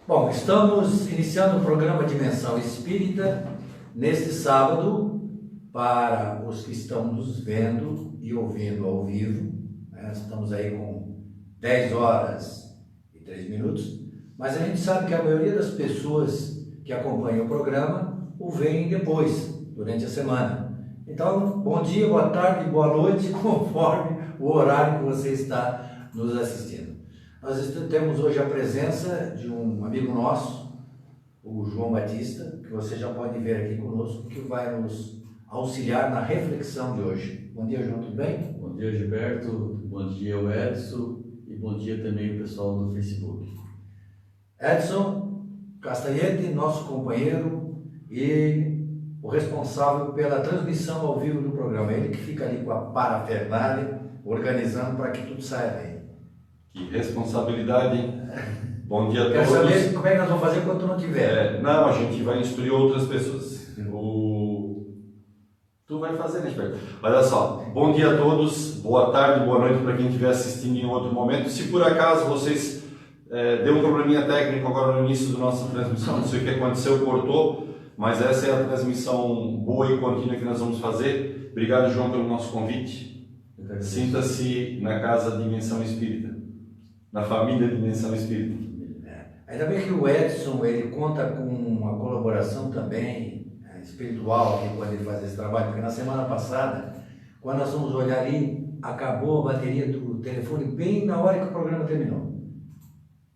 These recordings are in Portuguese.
Bom, estamos iniciando o programa Dimensão Espírita neste sábado para os que estão nos vendo e ouvindo ao vivo. Estamos aí com 10 horas e 3 minutos, mas a gente sabe que a maioria das pessoas que acompanham o programa o veem depois, durante a semana. Então, bom dia, boa tarde, boa noite, conforme o horário que você está nos assistindo. Nós temos hoje a presença de um amigo nosso, o João Batista, que você já pode ver aqui conosco, que vai nos auxiliar na reflexão de hoje. Bom dia, João, tudo bem? Bom dia, Gilberto. Bom dia, Edson. E bom dia também o pessoal do Facebook. Edson Castanhete, nosso companheiro e o responsável pela transmissão ao vivo do programa. Ele que fica ali com a parafernália, organizando para que tudo saia bem. Que responsabilidade, hein? Bom dia a todos. Quero saber como é que nós vamos fazer quando tu não tiver. Não, a gente vai instruir outras pessoas. Tu vai fazer, né, Gilberto? Olha só, bom dia a todos, boa tarde, boa noite para quem estiver assistindo em outro momento. Se por acaso vocês deu um probleminha técnico agora no início da nossa transmissão, não sei o que aconteceu, cortou, mas essa é a transmissão boa e contínua que nós vamos fazer. Obrigado, João, pelo nosso convite. Sinta-se na casa Dimensão Espírita, na família Dimensão Espírita. Ainda bem que o Edson ele conta com uma colaboração também espiritual aqui quando ele faz esse trabalho, porque na semana passada, quando nós fomos olhar ali, acabou a bateria do telefone bem na hora que o programa terminou.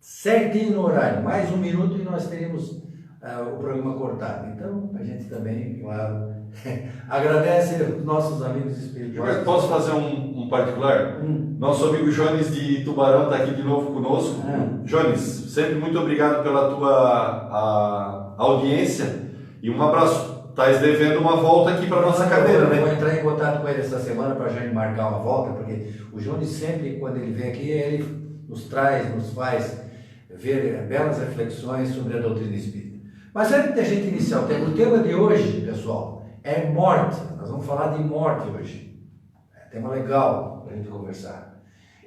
Certinho no horário, mais um minuto e nós teríamos o programa cortado. Então, a gente também, claro, agradece os nossos amigos espirituais. Posso fazer um particular? Nosso amigo Jones de Tubarão está aqui de novo conosco. Jones, sempre muito obrigado pela tua audiência e um abraço. Estás devendo uma volta aqui para a nossa cadeira, né? Eu vou entrar em contato com ele essa semana para a gente marcar uma volta, porque o Jones sempre, quando ele vem aqui, ele nos traz, nos faz ver belas reflexões sobre a doutrina espírita. Mas antes da gente iniciar o tema de hoje, pessoal, é morte. Nós vamos falar de morte hoje. É tema legal para a gente conversar.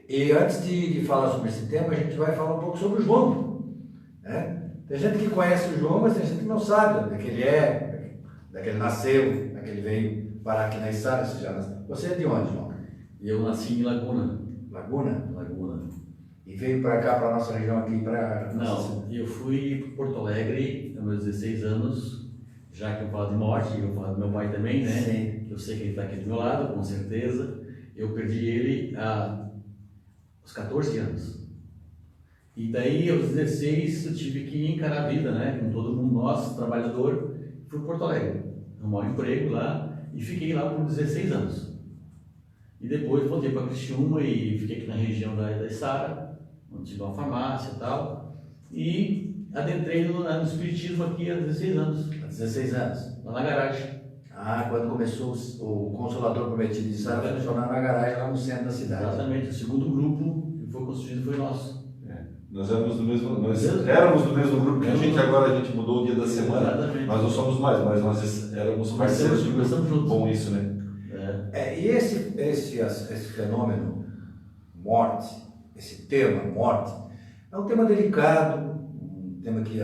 E antes de falar sobre esse tema, a gente vai falar um pouco sobre o João. Né? Tem gente que conhece o João, mas tem gente que não sabe onde ele é, onde ele nasceu, onde ele veio parar aqui na Içara. Você é de onde, João? Eu nasci em Laguna. Laguna? Laguna. E veio para cá, para a nossa região aqui, para... Não, eu fui para Porto Alegre aos meus 16 anos, já que eu falo de morte, eu falo do meu pai também, né? Sim. Eu sei que ele está aqui do meu lado, com certeza. Eu perdi ele aos 14 anos. E daí, aos 16, eu tive que encarar a vida, né? Com todo mundo, nosso, trabalhador, fui para Porto Alegre. Arrumar um emprego lá e fiquei lá por 16 anos. E depois voltei para Criciúma e fiquei aqui na região da Içara, onde tive uma farmácia e tal. E adentrei no espiritismo aqui há 16 anos. Há 16 anos. Lá na garagem. Quando começou o Consolador Prometido de Içara a funcionar na garagem lá no centro da cidade. Exatamente. O segundo grupo que foi construído foi nosso. Nós éramos do mesmo grupo que a gente mudou o dia da semana. Exatamente. Nós não somos mais, mas nós éramos parceiros de grupo. Bom isso, né? E esse fenômeno, morte, esse tema, morte, é um tema delicado, um tema que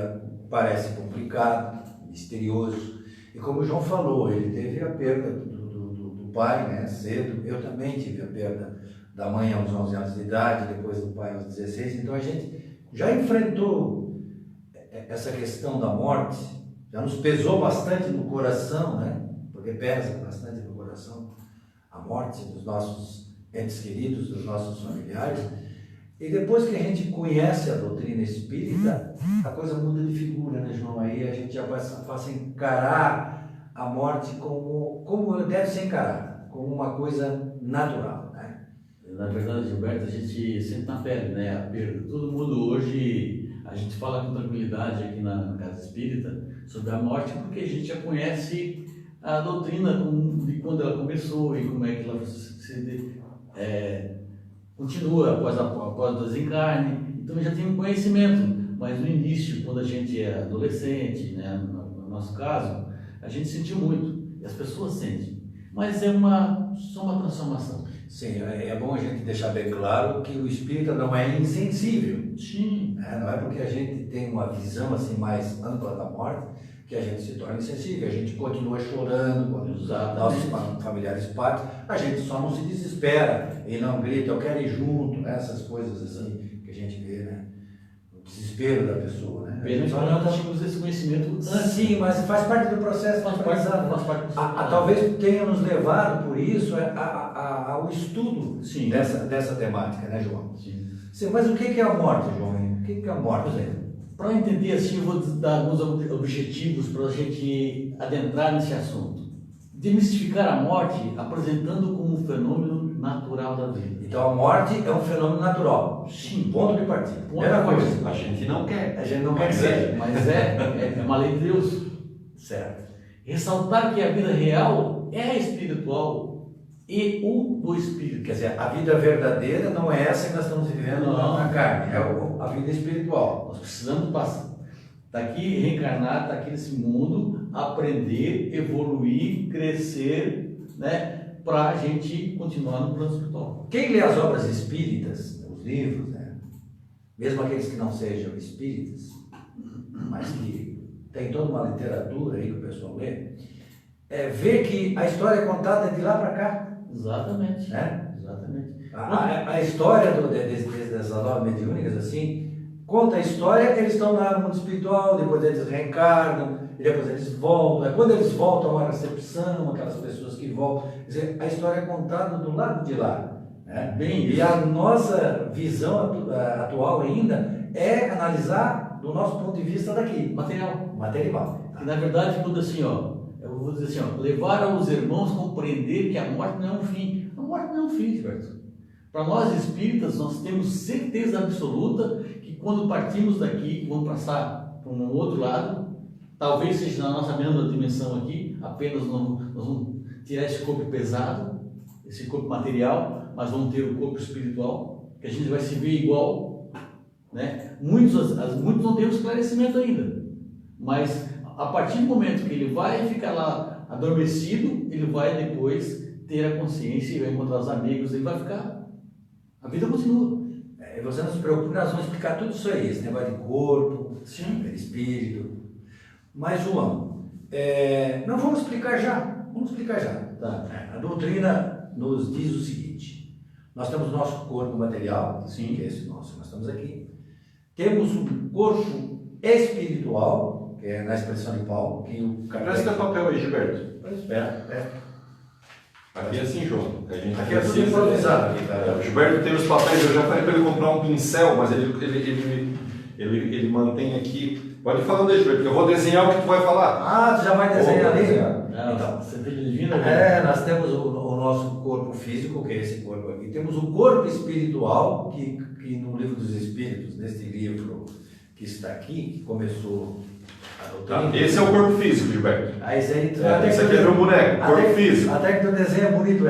parece complicado, misterioso. E como o João falou, ele teve a perda do pai, né, cedo. Eu também tive a perda da mãe aos 11 anos de idade, depois do pai aos 16. Então a gente já enfrentou essa questão da morte, já nos pesou bastante no coração, né? Porque pesa bastante no coração a morte dos nossos entes queridos, dos nossos familiares. E depois que a gente conhece a doutrina espírita, a coisa muda de figura, né, João? Aí a gente já passa a encarar a morte como deve ser encarada, como uma coisa natural, né? Na verdade, Gilberto, a gente sente na pele, né? A perda. Todo mundo hoje, a gente fala com tranquilidade aqui na Casa Espírita sobre a morte, porque a gente já conhece a doutrina de quando ela começou e como é que ela continua após o desencarne. Então já tem um conhecimento, mas no início, quando a gente é adolescente, né, no nosso caso, a gente sentiu muito, e as pessoas sentem. Mas só uma transformação. Sim, é bom a gente deixar bem claro que o espírita não é insensível. Sim. Não é porque a gente tem uma visão assim mais ampla da morte que a gente se torna insensível. A gente continua chorando quando os nossos familiares partem, a gente só não se desespera e não grita, eu quero ir junto, né? Essas coisas assim que a gente vê, né? O desespero da pessoa, né? Mesmo que nós tínhamos esse conhecimento antes. Sim, mas faz parte do processo. Faz parte do processo. Talvez tenha nos levado por isso ao estudo Sim. dessa temática, né, João? Sim. Sim, mas o que é a morte, João? O que é a morte? Para entender assim, eu vou dar alguns objetivos para a gente adentrar nesse assunto. Demistificar a morte apresentando como um fenômeno natural da vida. Então a morte é um fenômeno natural. Sim. Ponto de partida. Primeira coisa, a gente não quer. A gente não quer que seja. Mas é uma lei de Deus. Certo. Ressaltar que a vida real é espiritual e o do espírito. Quer dizer, a vida verdadeira não é essa que nós estamos vivendo na carne, é a vida espiritual. Nós precisamos passar daqui, reencarnar, estar aqui nesse mundo, aprender, evoluir, crescer, né, para a gente continuar no plano espiritual. Quem lê as obras espíritas, os livros, né, mesmo aqueles que não sejam espíritas, mas que tem toda uma literatura aí que o pessoal lê, vê que a história é contada de lá para cá. Exatamente. Né? Exatamente. A história dessas obras mediúnicas, assim, conta a história, eles estão lá no mundo espiritual, depois eles reencarnam, e depois eles voltam. Quando eles voltam, a recepção, aquelas pessoas que voltam. Quer dizer, a história é contada do lado de lá. Né? E a nossa visão atual ainda é analisar do nosso ponto de vista daqui. Material. E, na verdade, tudo assim, ó. Eu vou dizer assim, ó, levar os irmãos a compreender que a morte não é um fim. A morte não é um fim, Gilberto. Para nós espíritas, nós temos certeza absoluta que quando partimos daqui, vamos passar para um outro lado, talvez seja na nossa mesma dimensão aqui, apenas nós vamos tirar esse corpo pesado, esse corpo material, mas vamos ter o corpo espiritual, que a gente vai se ver igual, né? Muitos não têm esclarecimento ainda, mas a partir do momento que ele vai ficar lá adormecido, ele vai depois ter a consciência e vai encontrar os amigos, ele vai ficar. A vida continua. E você não se preocupe, nós vamos explicar tudo isso aí, esse negócio de corpo, espírito. Mas, João, não vamos explicar já. Vamos explicar já. Tá. A doutrina nos diz o seguinte: nós temos o nosso corpo material, Sim. que é esse nosso, nós estamos aqui. Temos um corpo espiritual, que é na expressão de Paulo, que o Presta papel aí, Gilberto. Aqui é assim, João. Aqui é tudo improvisado. O Gilberto tem os papéis, eu já falei para ele comprar um pincel, mas ele mantém aqui. Pode ir falando aí, Gilberto, que eu vou desenhar o que tu vai falar. Tu já vai desenhar ali? Então, você tem divina. Nós temos o nosso corpo físico, que é esse corpo aqui. Temos o corpo espiritual, que no Livro dos Espíritos, neste livro que está aqui, que começou a doutrina. Esse é o corpo físico, Gilberto. Esse aqui é meu boneco, corpo físico. Até que tu desenha bonito,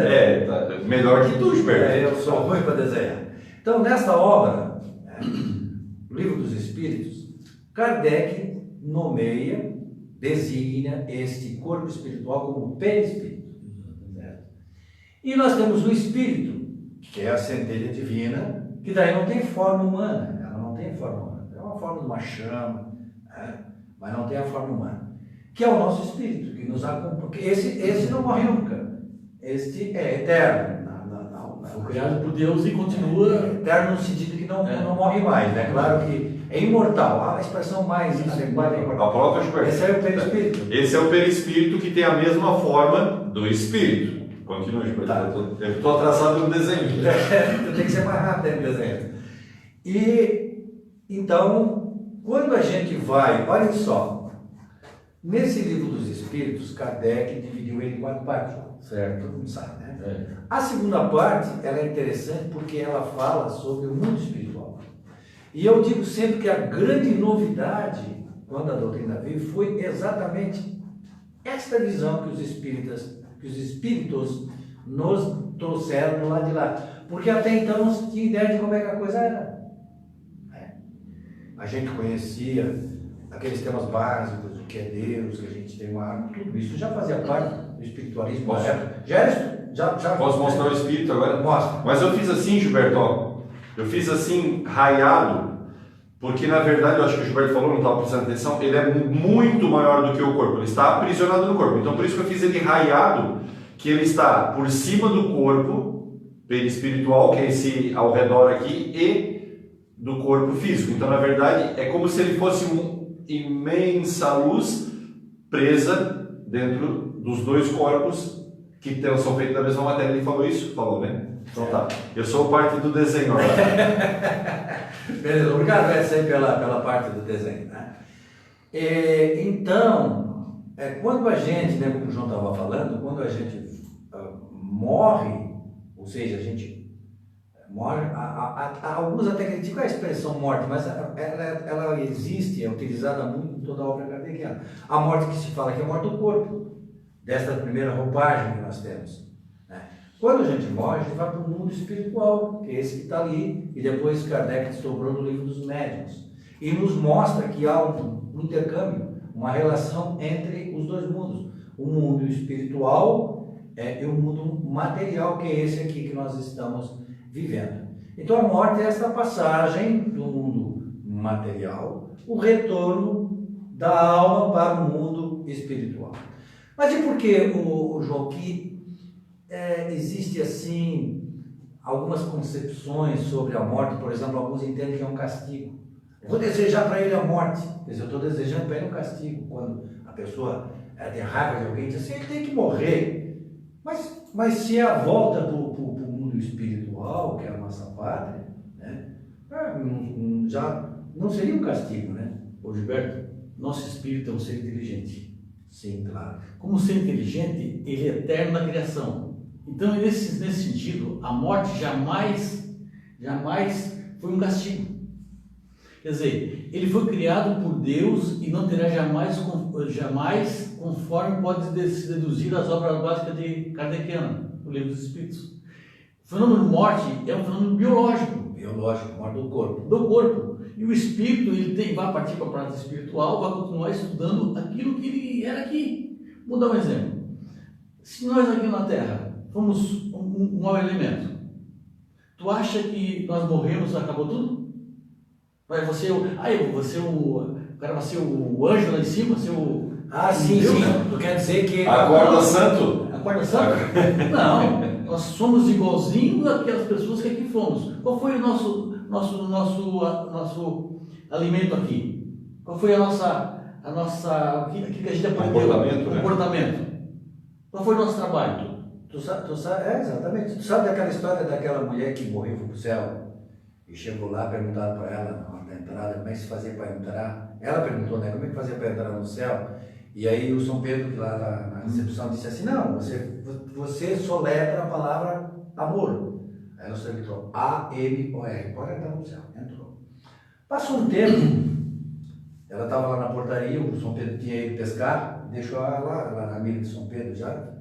melhor que tu, Gilberto. Eu sou ruim para desenhar. Então, nesta obra, o Livro dos Espíritos, Kardec nomeia, designa este corpo espiritual como perispírito. E nós temos o espírito, que é a centelha divina, que daí não tem forma humana. Ela não tem forma humana. É uma forma de uma chama, mas não tem a forma humana. Que é o nosso espírito, que nos acompanha. Porque esse não morre nunca. Este é eterno. Foi criado por Deus e continua. Eterno no sentido que não morre mais. Né? Claro que é imortal. A expresão mais adequada é imortal. A prova, Gilberto. Esse é o perispírito. Esse é o perispírito que tem a mesma forma do espírito. Continua, Gilberto. Tá. Eu estou atrasado no desenho. Tem que ser mais rápido no desenho. E, então, quando a gente vai, olhem só, nesse Livro dos Espíritos, Kardec dividiu ele em 4 partes. Certo. Todo mundo sabe, né? A segunda parte, ela é interessante porque ela fala sobre o mundo espiritual. E eu digo sempre que a grande novidade, quando a doutrina veio, foi exatamente esta visão que os espíritos nos trouxeram do lado de lá. Porque até então não se tinha ideia de como é que a coisa era. A gente conhecia aqueles temas básicos, o que é Deus, que a gente tem uma arma, tudo isso já fazia parte do espiritualismo da Posso? época. Já Posso mostrar o espírito agora? Mostra. Mas eu fiz assim, Gilberto, ó. Eu fiz assim, raiado, porque na verdade, eu acho que o Gilberto falou, não estava prestando atenção, ele é muito maior do que o corpo, ele está aprisionado no corpo. Então por isso que eu fiz ele raiado, que ele está por cima do corpo, perispiritual, que é esse ao redor aqui, e do corpo físico. Então na verdade é como se ele fosse uma imensa luz presa dentro dos dois corpos que são feitos da mesma matéria. Ele falou isso? Falou, né? Então tá. Eu sou parte do desenho agora. Beleza, obrigado, Edson, pela parte do desenho. Né? Então, quando a gente, né, como o João estava falando, quando a gente morre, ou seja, a gente morre, alguns até criticam a expressão morte, mas ela existe, é utilizada muito em toda a obra kardeciana. A morte que se fala que é a morte do corpo, desta primeira roupagem que nós temos. Né? Quando a gente morre, a gente vai para o mundo espiritual, que é esse que está ali, e depois Kardec desdobrou no livro dos médiuns, e nos mostra que há um intercâmbio, uma relação entre os dois mundos, o mundo espiritual e o mundo material, que é esse aqui que nós estamos vivendo. Então a morte é essa passagem do mundo material, o retorno da alma para o mundo espiritual. Mas e por que, João, que existe assim algumas concepções sobre a morte? Por exemplo, alguns entendem que é um castigo. Eu vou desejar para ele a morte, quer dizer, eu estou desejando para ele um castigo. Quando a pessoa tem raiva de alguém, diz assim, ele tem que morrer. Mas se é a volta para o mundo espiritual, que é a nossa pátria, né, já não seria um castigo, né? Ô Gilberto, nosso espírito é um ser inteligente. Sim, claro. Como ser inteligente, ele é eterno na criação. Então, nesse sentido, a morte jamais foi um castigo. Quer dizer, ele foi criado por Deus e não terá jamais conforme pode se deduzir as obras básicas de Kardeciana, o Livro dos Espíritos. O fenômeno morte é um fenômeno biológico. Biológico, morte do corpo. Do corpo. E o espírito, vai partir para a parte espiritual, vai continuar estudando aquilo que ele era aqui. Vou dar um exemplo. Se nós aqui na Terra fomos um mau elemento, tu acha que nós morremos e acabou tudo? O cara vai ser o anjo lá em cima, ser o... Ah, sim, Deus? sim. Tu quer dizer que... Acorda santo? Acorda santo? Não, nós somos igualzinhos àquelas pessoas que aqui fomos. Qual foi o nosso alimento aqui? Qual foi o que a gente aprendeu? Comportamento. Qual foi o nosso trabalho? Tu sabe, exatamente. Tu sabe daquela história daquela mulher que morreu para o céu e chegou lá, perguntaram para ela na hora da entrada como é que se fazia para entrar. Ela perguntou, né, como é que fazia para entrar no céu? E aí o São Pedro, lá na recepção, disse assim, não, você soletra a palavra amor. Aí ela soletrou A-M-O-R, pode entrar no céu. Entrou. Passou um tempo, ela estava lá na portaria, o São Pedro tinha ido pescar, deixou ela lá na amiga de São Pedro já,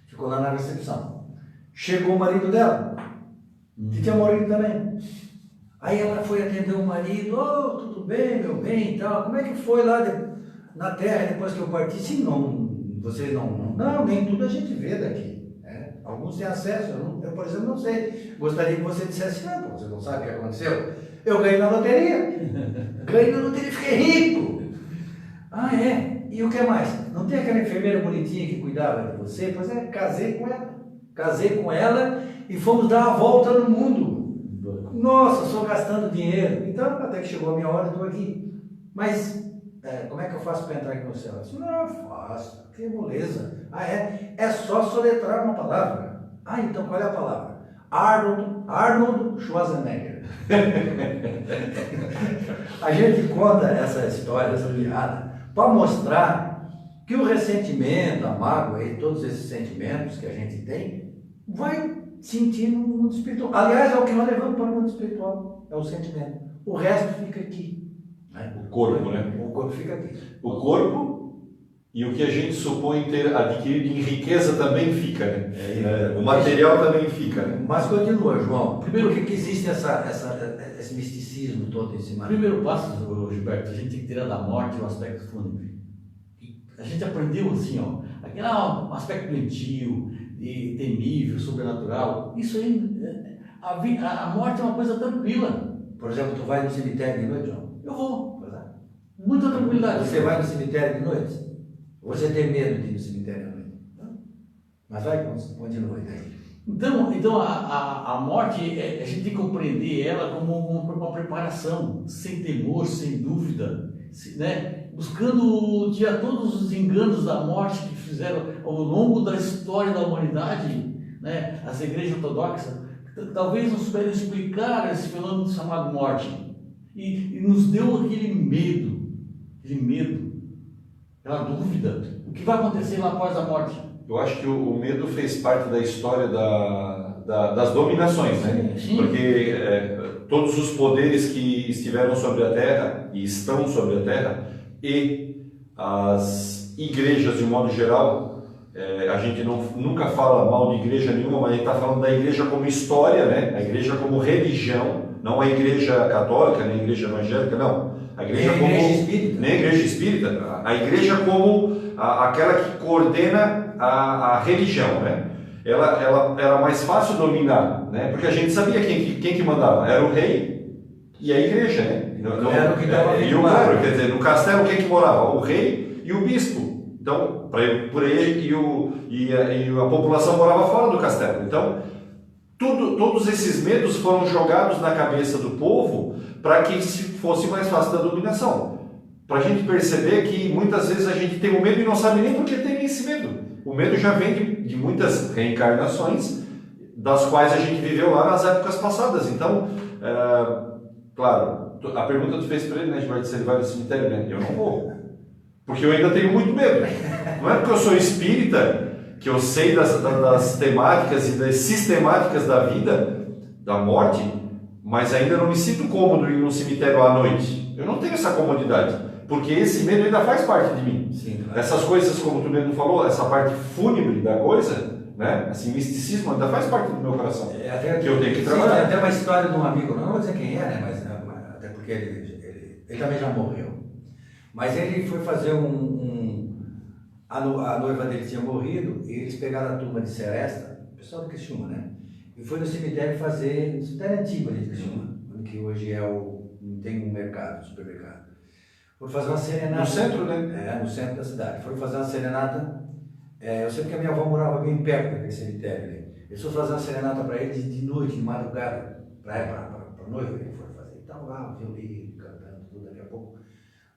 ficou lá na recepção. Chegou o marido dela, que tinha morrido também. Aí ela foi atender o marido, tudo bem, meu bem e tal, como é que foi lá na terra depois que eu parti? Sim, vocês não, nem tudo a gente vê daqui. Né? Alguns têm acesso, eu, por exemplo, não sei. Gostaria que você dissesse, não, você não sabe o que aconteceu? Eu ganhei na loteria. Ganhei na loteria e fiquei rico. Ah, é? E o que mais? Não tem aquela enfermeira bonitinha que cuidava de você? Pois é, casei com ela. Casei com ela e fomos dar a volta no mundo. Nossa, só gastando dinheiro. Então, até que chegou a minha hora, eu estou aqui. Mas, como é que eu faço para entrar aqui no céu? Eu disse, não, faço. Que moleza. Ah, é? É só soletrar uma palavra. Ah, então qual é a palavra? Arnold Schwarzenegger. A gente conta essa história, essa piada, para mostrar que o ressentimento, a mágoa e todos esses sentimentos que a gente tem, vai sentir no mundo espiritual. Aliás, é o que nós levamos para o mundo espiritual, é o sentimento. O resto fica aqui. Né? O corpo, né? O corpo fica aqui. O corpo e o que a gente supõe ter adquirido em riqueza também fica, né? O material também fica, né? Mas continua, João. Primeiro, por que existe esse misticismo todo em cima? Primeiro passo, Gilberto, a gente tem que tirar da morte o aspecto fúnebre. a gente aprendeu assim, ó, aquele um aspecto doentio, e temível, sobrenatural. Isso aí, a morte é uma coisa tranquila. Por exemplo, tu vai no cemitério de noite, João? Eu vou. Muita tranquilidade. Você vai no cemitério de noite? Você tem medo de ir no cemitério de noite? Não. Mas vai, continua aí. Então a morte, a gente tem que compreender ela como uma preparação, sem temor, sem dúvida, né? Buscando tirar todos os enganos da morte que fizeram ao longo da história da humanidade, né? As igrejas ortodoxas talvez não souberam explicar esse fenômeno chamado morte e nos deu aquele medo, aquela dúvida, o que vai acontecer lá após a morte? Eu acho que o medo fez parte da história das dominações, né? Sim. Porque todos os poderes que estiveram sobre a Terra e estão sobre a Terra e as igrejas de um modo geral, a gente nunca fala mal de igreja nenhuma, mas a gente está falando da igreja como história, né? A igreja como religião, não a igreja católica, nem a igreja evangélica, não. A igreja nem como, a igreja espírita. Nem a igreja espírita. A igreja como aquela que coordena a religião, né? Ela era mais fácil dominar, né? Porque a gente sabia quem que mandava. Era o rei e a igreja, né? Era o que dava e o povo, quer dizer, no castelo quem que morava? O rei e o bispo. Então, por ele e a população morava fora do castelo. Então, todos esses medos foram jogados na cabeça do povo para que fosse mais fácil da dominação. Para a gente perceber que muitas vezes a gente tem o medo e não sabe nem por que tem esse medo. O medo já vem de muitas reencarnações, das quais a gente viveu lá nas épocas passadas. Então, claro, a pergunta que tu fez para ele, né, Gilberto, se ele vai no cemitério, né? Eu não vou. Porque eu ainda tenho muito medo. Não é porque eu sou espírita, que eu sei das temáticas e das sistemáticas da vida, da morte, mas ainda não me sinto cômodo em ir num cemitério à noite. Eu não tenho essa comodidade. Porque esse medo ainda faz parte de mim. Sim, claro. Essas coisas, como tu mesmo falou, essa parte fúnebre da coisa, né? Assim, misticismo ainda faz parte do meu coração. Que eu tenho que trabalhar. Tem até uma história de um amigo, não vou dizer quem é, né? Mas até porque ele também já morreu. Mas ele foi fazer a noiva dele tinha morrido e eles pegaram a turma de Seresta, o pessoal do Criciúma, né? E foi no cemitério fazer, no cemitério antigo ali de Criciúma, que hoje tem um mercado, um supermercado. Foram fazer uma serenata. No centro, né? No centro da cidade. Foram fazer uma serenata. Eu sei que a minha avó morava bem perto daquele cemitério ali. Eles foram fazer uma serenata para ele de noite, de madrugada, para a noiva que ele foi fazer. Então lá, violino, cantando, tudo. Daqui a pouco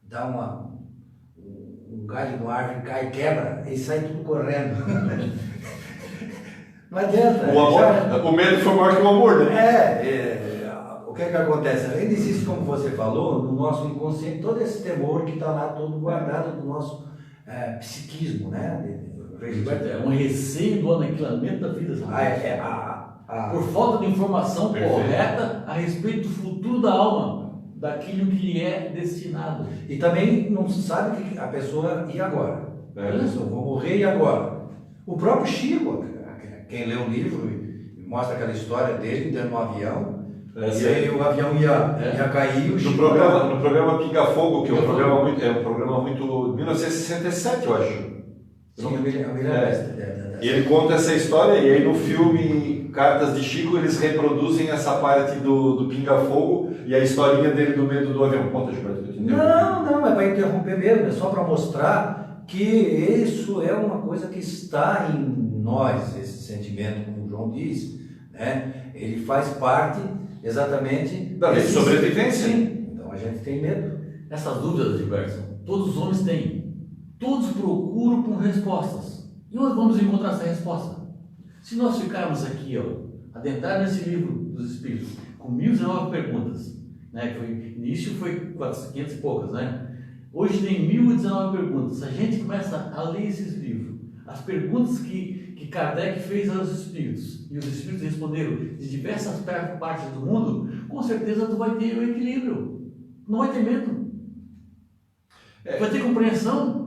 dá um galho de uma árvore, cai, quebra e sai tudo correndo. Não adianta. O medo foi maior que o amor, né? O que acontece? Ainda existe, como você falou, no nosso inconsciente, todo esse temor que está lá todo guardado no nosso psiquismo, né? É um receio do aniquilamento da vida. Por falta de informação correta a respeito do futuro da alma, daquilo que lhe é destinado. E também não se sabe que a pessoa, e agora? Eu vou morrer e agora? O próprio Chico, quem lê o livro e mostra aquela história dele dentro de um avião, e aí o avião ia cair. No programa Pinga Fogo, que é um programa muito 1967, eu acho. Sim, eu me lembro. E ele conta essa história, e aí no filme Cartas de Chico eles reproduzem essa parte do Pinga Fogo e a historinha dele do medo do avião. Conta, Gilberto. Não, é para interromper mesmo, é só para mostrar que isso é uma coisa que está em nós, esse sentimento, como o João diz, né? Ele faz parte exatamente da lei de sobrevivência. Sim. Então a gente tem medo. Essas dúvidas, Gilberto, todos os homens têm. Todos procuram por respostas. E nós vamos encontrar essa resposta. Se nós ficarmos aqui, adentrar nesse livro dos Espíritos, com 1019 perguntas, né? Início foi 500 e poucas, né? Hoje tem 1019 perguntas. Se a gente começa a ler esses livros, as perguntas que Kardec fez aos Espíritos, e os Espíritos responderam de diversas partes do mundo, com certeza tu vai ter o equilíbrio. Não vai ter medo. Vai ter compreensão.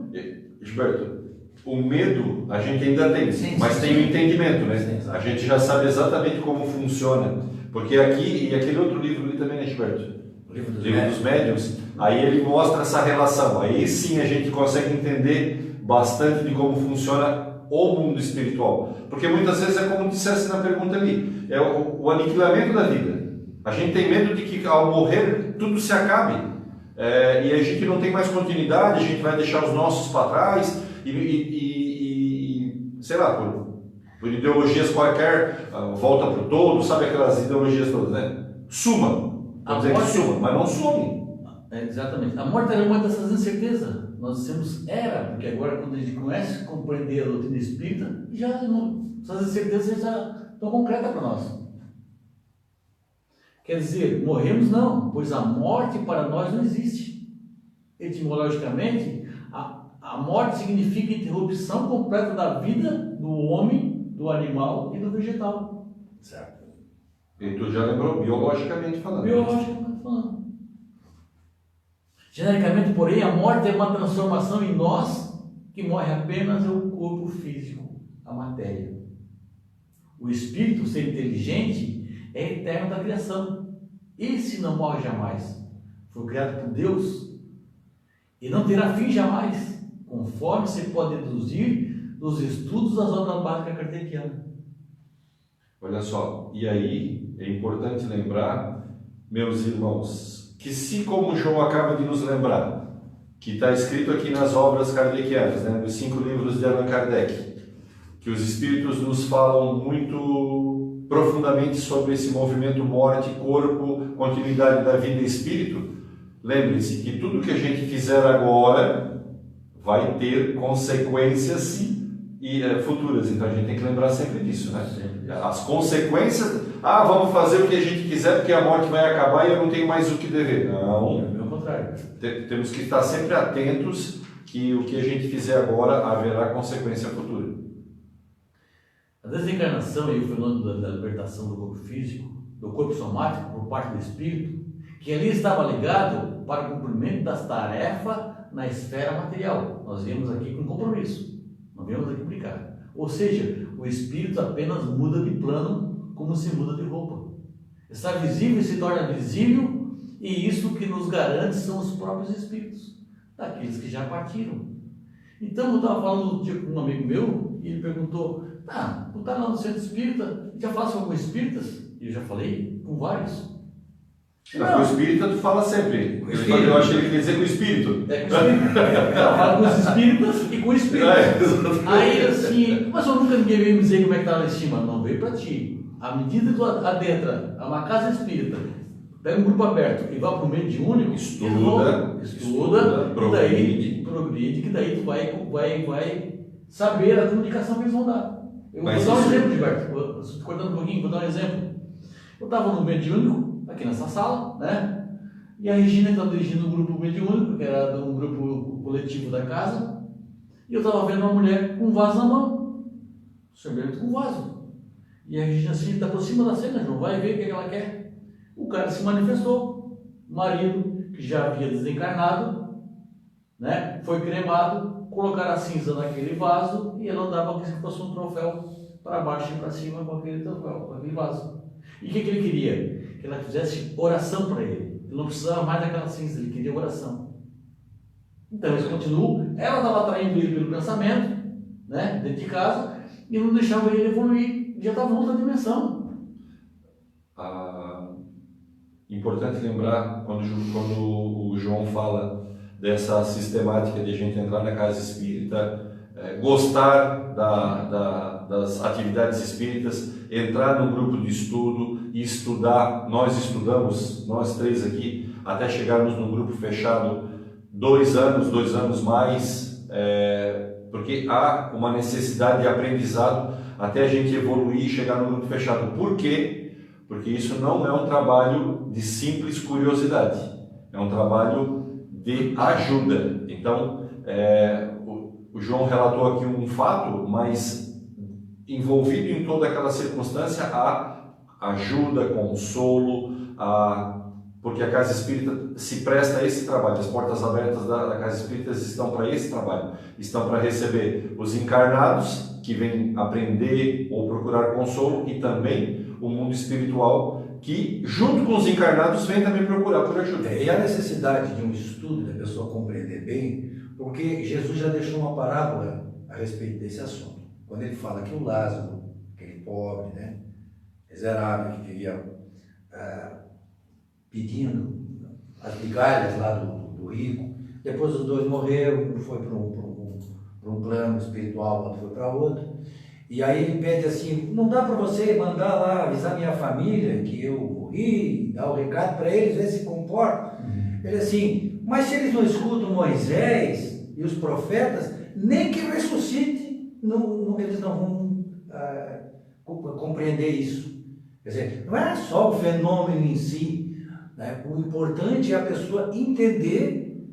Gilberto, o medo a gente ainda tem, mas tem o entendimento, né? Sim, a gente já sabe exatamente como funciona. Porque aqui, e aquele outro livro ali também, né, Gilberto? O livro dos Médiuns, aí ele mostra essa relação. Aí sim a gente consegue entender bastante de como funciona o mundo espiritual. Porque muitas vezes é como dissesse na pergunta ali, é o aniquilamento da vida. A gente tem medo de que ao morrer tudo se acabe. E a gente não tem mais continuidade, a gente vai deixar os nossos para trás e sei lá, por ideologias qualquer, volta para o todo, sabe aquelas ideologias todas, né? Suma, vamos dizer que suma, mas não some. Exatamente. A morte era uma dessas incertezas. Nós dissemos porque agora quando a gente começa a compreender a doutrina espírita, essas incertezas já estão concretas para nós. Quer dizer, morremos não, pois a morte para nós não existe. Etimologicamente, a morte significa interrupção completa da vida do homem, do animal e do vegetal. Certo. E tu já lembrou, biologicamente falando. Biologicamente falando. Genericamente, porém, a morte é uma transformação em nós que morre apenas o corpo físico, a matéria. O espírito, o ser inteligente, é eterno da criação. Esse não morre jamais. Foi criado por Deus e não terá fim jamais, conforme se pode deduzir dos estudos das obras básicas kardecianas. Olha só, e aí é importante lembrar, meus irmãos, que se como João acaba de nos lembrar, que está escrito aqui nas obras kardecianas, né, nos 5 livros de Allan Kardec, que os espíritos nos falam muito profundamente sobre esse movimento morte, corpo, continuidade da vida e espírito, lembre-se que tudo que a gente fizer agora vai ter consequências futuras, então a gente tem que lembrar sempre disso, né? As consequências, vamos fazer o que a gente quiser porque a morte vai acabar e eu não tenho mais o que dever. Não, pelo contrário. Temos que estar sempre atentos que o que a gente fizer agora haverá consequência futura. A desencarnação e o fenômeno da libertação do corpo físico, do corpo somático por parte do espírito, que ali estava ligado para o cumprimento das tarefas na esfera material. Nós viemos aqui com compromisso, não viemos aqui brincar. Ou seja, o espírito apenas muda de plano como se muda de roupa. Está visível e se torna visível, e isso que nos garante são os próprios espíritos, daqueles que já partiram. Então eu estava falando com um amigo meu, e ele perguntou, tu está lá no centro espírita, já fala com alguns espíritas? E eu já falei com vários. Com o espírita tu fala sempre. Eu achei que ele quer dizer com o espírito. Com o espírito. Eu falo com os espíritas e com o espírito. Aí assim, mas eu nunca ninguém veio me dizer como é que está lá em cima. Não, veio para ti. À medida que tu adentra a uma casa espírita, pega um grupo aberto e vai para o mediúnico, estuda, progride, que daí tu vai saber a comunicação que eles vão dar. Eu vou dar um exemplo, Gilberto, cortando um pouquinho, vou dar um exemplo. Eu estava no mediúnico, aqui nessa sala, né? E a Regina estava dirigindo um grupo mediúnico, que era um grupo coletivo da casa, e eu estava vendo uma mulher com um vaso na mão, sorvendo com um vaso. E a Regina assim, está por cima da cena, João, vai ver o que ela quer. O cara se manifestou, o marido, que já havia desencarnado, né? Foi cremado, colocaram a cinza naquele vaso e ela andava como se fosse um troféu para baixo e para cima com aquele troféu, com aquele vaso. E o que ele queria? Que ela fizesse oração para ele. Ele não precisava mais daquela cinza, ele queria oração. Então eles continuam, ela estava atraindo ele pelo pensamento, né, dentro de casa, e não deixava ele evoluir, já estava em outra dimensão. Importante lembrar, quando o João fala dessa sistemática de a gente entrar na casa espírita, gostar das atividades espíritas, entrar no grupo de estudo e estudar. Nós estudamos, nós 3 aqui, até chegarmos no grupo fechado 2 anos mais, porque há uma necessidade de aprendizado até a gente evoluir e chegar no grupo fechado. Por quê? Porque isso não é um trabalho de simples curiosidade, é um trabalho de ajuda. Então, o João relatou aqui um fato, mas envolvido em toda aquela circunstância há ajuda, consolo, porque a Casa Espírita se presta a esse trabalho. As portas abertas da Casa Espírita estão para esse trabalho, estão para receber os encarnados que vêm aprender ou procurar consolo, e também o mundo espiritual que, junto com os encarnados, vem também procurar por ajuda. E a necessidade de um estudo, da pessoa compreender bem, Porque Jesus já deixou uma parábola a respeito desse assunto. Quando ele fala que o Lázaro, aquele pobre, né, miserável, que vivia pedindo as migalhas lá do rico, depois os dois morreram, um foi para um plano espiritual, outro foi para outro. E aí ele pede assim, não dá para você mandar lá avisar minha família que eu morri, dar o recado para eles, ver se comportam. Ele assim, mas se eles não escutam Moisés e os profetas, nem que ressuscite, eles não vão compreender isso. Quer dizer, não é só o fenômeno em si, né? O importante é a pessoa entender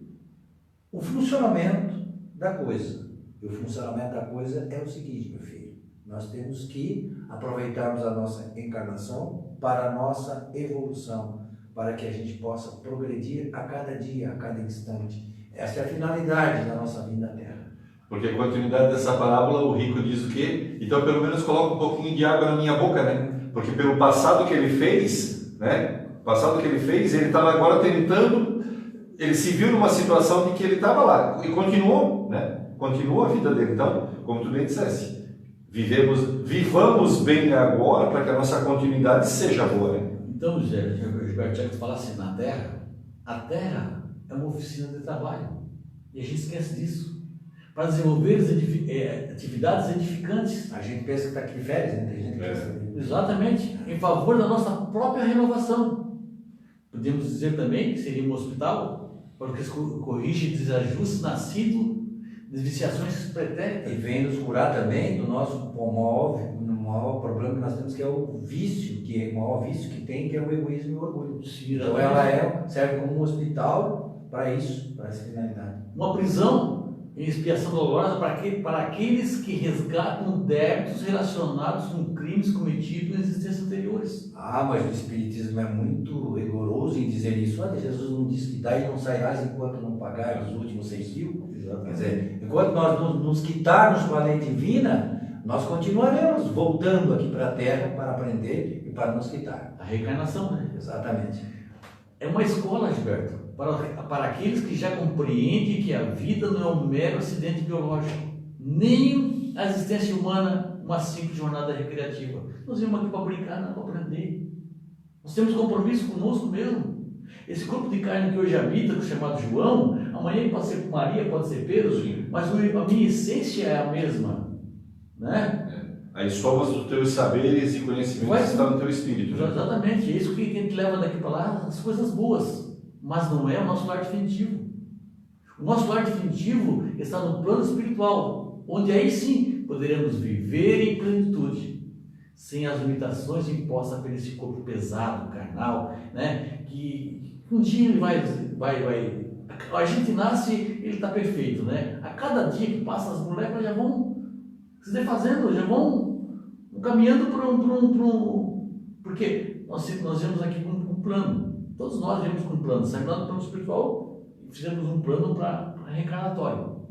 o funcionamento da coisa. E o funcionamento da coisa é o seguinte, meu filho, nós temos que aproveitarmos a nossa encarnação para a nossa evolução, para que a gente possa progredir a cada dia, a cada instante. Essa é a finalidade da nossa vinda à Terra. Porque a continuidade dessa parábola, o rico diz o quê? Então, pelo menos coloca um pouquinho de água na minha boca, né? Porque pelo passado que ele fez, né? O passado que ele fez, ele estava agora tentando, ele se viu numa situação de que ele estava lá e continuou, né? Continuou a vida dele. Então, como tu bem disseste, vivamos bem agora para que a nossa continuidade seja boa, né? Então, Gilberto, já que tu falasse na Terra, a Terra é uma oficina de trabalho. E a gente esquece disso. Para desenvolver atividades edificantes. A gente pensa que está aqui de férias, né? Tem gente que pensa. Exatamente. Em favor da nossa própria renovação. Podemos dizer também que seria um hospital para que corrige desajustes nascidos de viciações pretéritas. E vem nos curar também do nosso maior problema que nós temos, que é o vício, que é o maior vício que tem, que é o egoísmo e o orgulho. Sim, então ela serve como um hospital para isso, para essa finalidade. Uma prisão em expiação dolorosa para aqueles que resgatam débitos relacionados com crimes cometidos em existências anteriores. Ah, mas o Espiritismo é muito rigoroso em dizer isso. Olha, Jesus não disse que daí não sairás enquanto não pagares os últimos 6 mil. Quer dizer, enquanto nós nos quitarmos com a lei divina, nós continuaremos voltando aqui para a Terra para aprender e para nos quitar. A reencarnação, né? Exatamente. É uma escola, Gilberto, para aqueles que já compreendem que a vida não é um mero acidente biológico, nem a existência humana uma simples jornada recreativa. Nós viemos aqui para brincar, não para aprender. Nós temos compromisso conosco mesmo. Esse corpo de carne que hoje habita, chamado João, amanhã pode ser Maria, pode ser Pedro, mas a minha essência é a mesma, né? Aí somas dos teus saberes e conhecimentos estão no teu espírito. Né? Exatamente, é isso que a gente leva daqui para lá, as coisas boas, mas não é o nosso lar definitivo. O nosso lar definitivo está no plano espiritual, onde aí sim poderemos viver em plenitude, sem as limitações impostas por esse corpo pesado, carnal, né? Que um dia ele vai. A gente nasce, ele está perfeito, né? A cada dia que passa, as moléculas já vão se defazendo, já vão caminhando para um. Porque nós viemos aqui com um plano. Todos nós viemos com um plano. Saímos lá do plano espiritual e fizemos um plano para reencarnatório.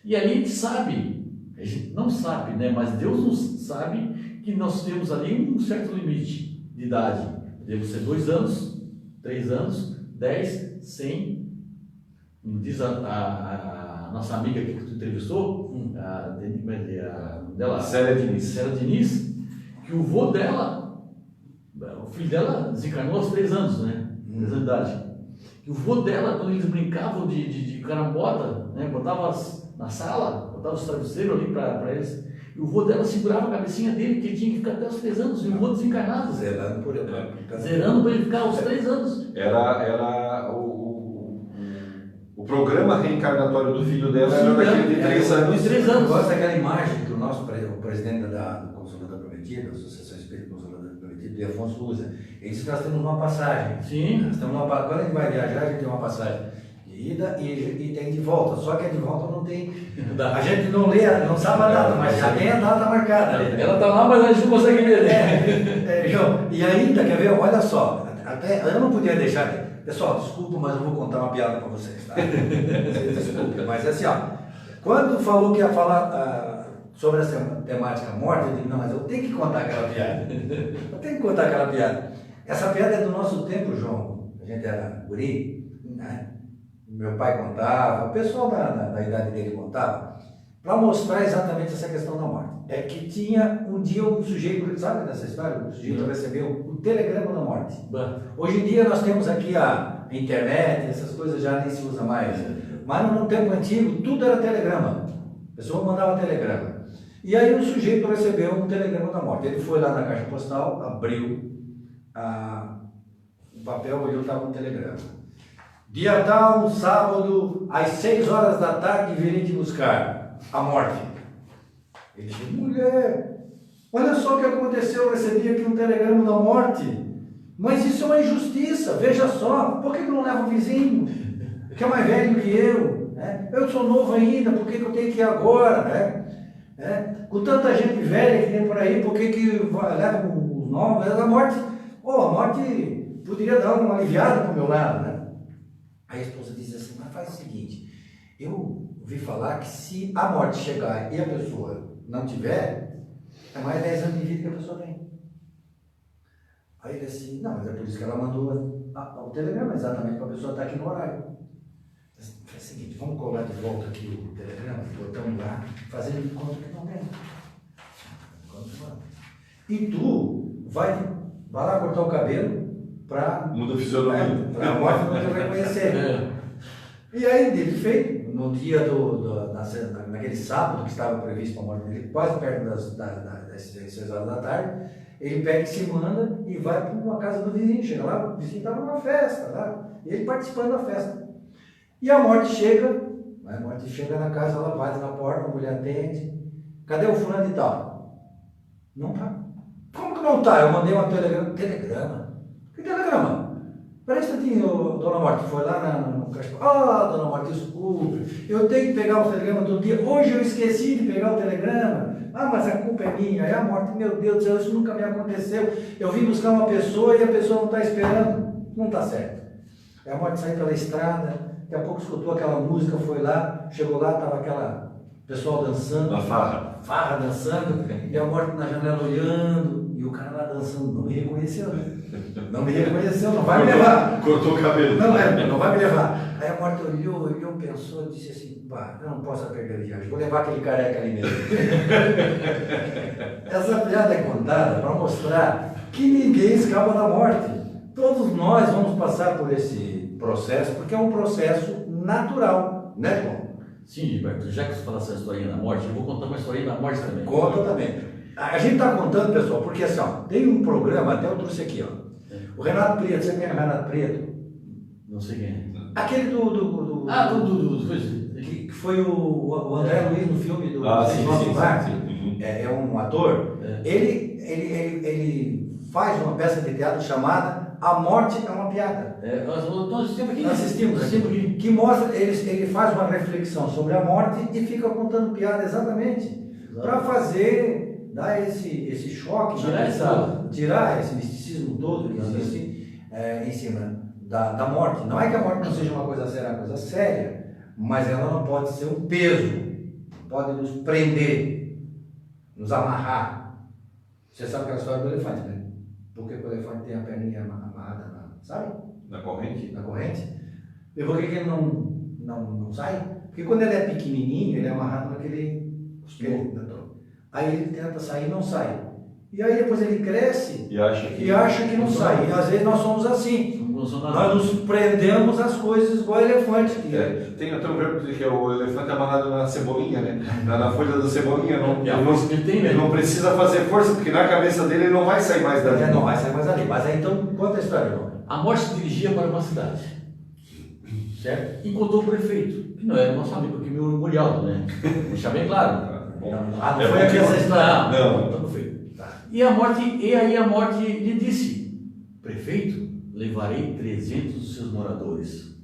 E ali a gente não sabe, né? Mas Deus nos sabe que nós temos ali um certo limite de idade. Podemos ser 2 anos, 3 anos, 10, 100. Diz a nossa amiga aqui que tu entrevistou, Célia Diniz, que o vô dela, o filho dela desencarnou aos 3 anos, né? 3 anos de idade. E o vô dela, quando eles brincavam de carambota, né? Botava na sala, botava os travesseiros ali para eles, e o vô dela segurava a cabecinha dele, que ele tinha que ficar até os 3 anos, e o vô desencarnado. Zerando por ele. Zerando para ele ficar aos 3 anos. Era o programa reencarnatório do filho dela era daquele de 3 anos. 3 anos. Eu gosto daquela imagem que o presidente do Consolador Prometido, da Associação Espírita Consolador Prometido, de Afonso usa. Ele disse que nós temos uma passagem. Sim. Quando a gente vai viajar, a gente tem uma passagem de ida e tem de volta. Só que a de volta não tem. A gente não lê, não sabe a data, mas já tem a data marcada. Ela está lá, mas a gente não consegue ver. E ainda, quer ver? Olha só, até eu não podia deixar. Pessoal, desculpa, mas eu vou contar uma piada para vocês, tá? Desculpa, mas assim, ó, quando falou que ia falar sobre essa temática morte, eu digo, não, mas eu tenho que contar aquela piada. Eu tenho que contar aquela piada. Essa piada é do nosso tempo, João. A gente era guri, né? meu pai contava, o pessoal da idade dele contava, para mostrar exatamente essa questão da morte. É que tinha um dia um sujeito, sabe dessa história? O sujeito recebeu o telegrama da morte. Hoje em dia nós temos aqui a internet, essas coisas já nem se usa mais. Mas no tempo antigo tudo era telegrama. A pessoa mandava telegrama. E aí o sujeito recebeu um telegrama da morte. Ele foi lá na caixa postal, abriu o papel, olhou, estava um telegrama. Dia tal, sábado, às 6 horas da tarde, virem te buscar a morte. Ele disse, mulher, olha só o que aconteceu, eu recebi aqui um telegrama da morte. Mas isso é uma injustiça, veja só, por que não leva o vizinho, que é mais velho que eu? Né? Eu sou novo ainda, por que eu tenho que ir agora? Né? Com tanta gente velha que tem por aí, por que leva os novos? A morte, a morte poderia dar uma aliviada para o meu lado. Né? Aí a esposa diz assim, mas faz o seguinte, eu ouvi falar que se a morte chegar e a pessoa não tiver, é mais 10 anos de vida que a pessoa tem. Aí ele assim, não, mas é por isso que ela mandou o telegrama, exatamente para a pessoa estar aqui no horário. É o seguinte, vamos colar de volta aqui o telegrama, botamos lá, fazendo de conta que não tem. E tu vai lá cortar o cabelo para muda a fisionomia. Para a morte não te reconhecer. E aí, dele feito, no dia naquele sábado que estava previsto para a morte dele, quase perto das 6 horas da tarde, ele pega e se manda e vai para uma casa do vizinho. Chega lá, o vizinho estava numa festa, lá, e ele participando da festa. E a morte chega na casa, ela bate na porta, a mulher atende. Cadê o fulano de tal? Não tá. Como que não tá? Eu mandei uma telegrama. Telegrama? Que telegrama? Peraí um instantinho, dona Morte, foi lá no caixa. Dona Morte, desculpe, eu tenho que pegar o telegrama todo dia. Hoje eu esqueci de pegar o telegrama. Mas a culpa é minha. Aí a Morte, meu Deus do céu, isso nunca me aconteceu. Eu vim buscar uma pessoa e a pessoa não está esperando. Não está certo. Aí a Morte saiu pela estrada, daqui a pouco escutou aquela música, foi lá, chegou lá, estava aquela pessoal dançando. Na farra. Farra dançando, e a Morte na janela olhando, e o cara lá dançando, não me reconheceu, né? Não me reconheceu, não vai me levar. Cortou o cabelo. Não vai me levar. Aí a Morte olhou, pensou, disse assim, pá, eu não posso perder a viagem, vou levar aquele careca ali mesmo. Essa piada é contada para mostrar que ninguém escapa da morte. Todos nós vamos passar por esse processo, porque é um processo natural, né, João? Sim, Gilberto, já que você fala essa historinha da morte, eu vou contar uma historinha da morte também. Conta também. A gente está contando, pessoal, porque assim, tem um programa, até eu trouxe aqui, o Renato Prieto, você conhece o Renato Prieto? Não sei quem é. Aquele do que foi o André Luiz no filme do sim. É um ator. Ele faz uma peça de teatro chamada A Morte é uma Piada. Nós assistimos aqui. Que mostra, ele faz uma reflexão sobre a morte e fica contando piada exatamente para dar esse choque, tirar esse misticismo todo que existe em cima da morte. Não é que a morte não seja uma coisa séria, é uma coisa séria, mas ela não pode ser um peso, pode nos prender, nos amarrar. Você sabe aquela história do elefante, né? Por que o elefante tem a perninha amarrada, sabe? Na corrente? Na corrente. E por que ele não sai? Porque quando ele é pequenininho, ele é amarrado naquele... Aí ele tenta sair e não sai. E aí depois ele cresce e acha que não sai. E às vezes nós somos assim. Nós nos prendemos às coisas igual elefante. Tem até um verbo que é o elefante amarrado na cebolinha, né? Na folha da cebolinha. Ele não precisa fazer força, porque na cabeça dele ele não vai sair mais dali. Não vai sair mais dali. Mas aí então, conta a história, irmão. A morte se dirigia para uma cidade, certo? Encontrou o prefeito, que não era nosso amigo aqui, meu Murialdo, né? Deixar bem claro. Não foi aqui essa história. Não foi. E aí a morte lhe disse, prefeito, levarei 300 dos seus moradores.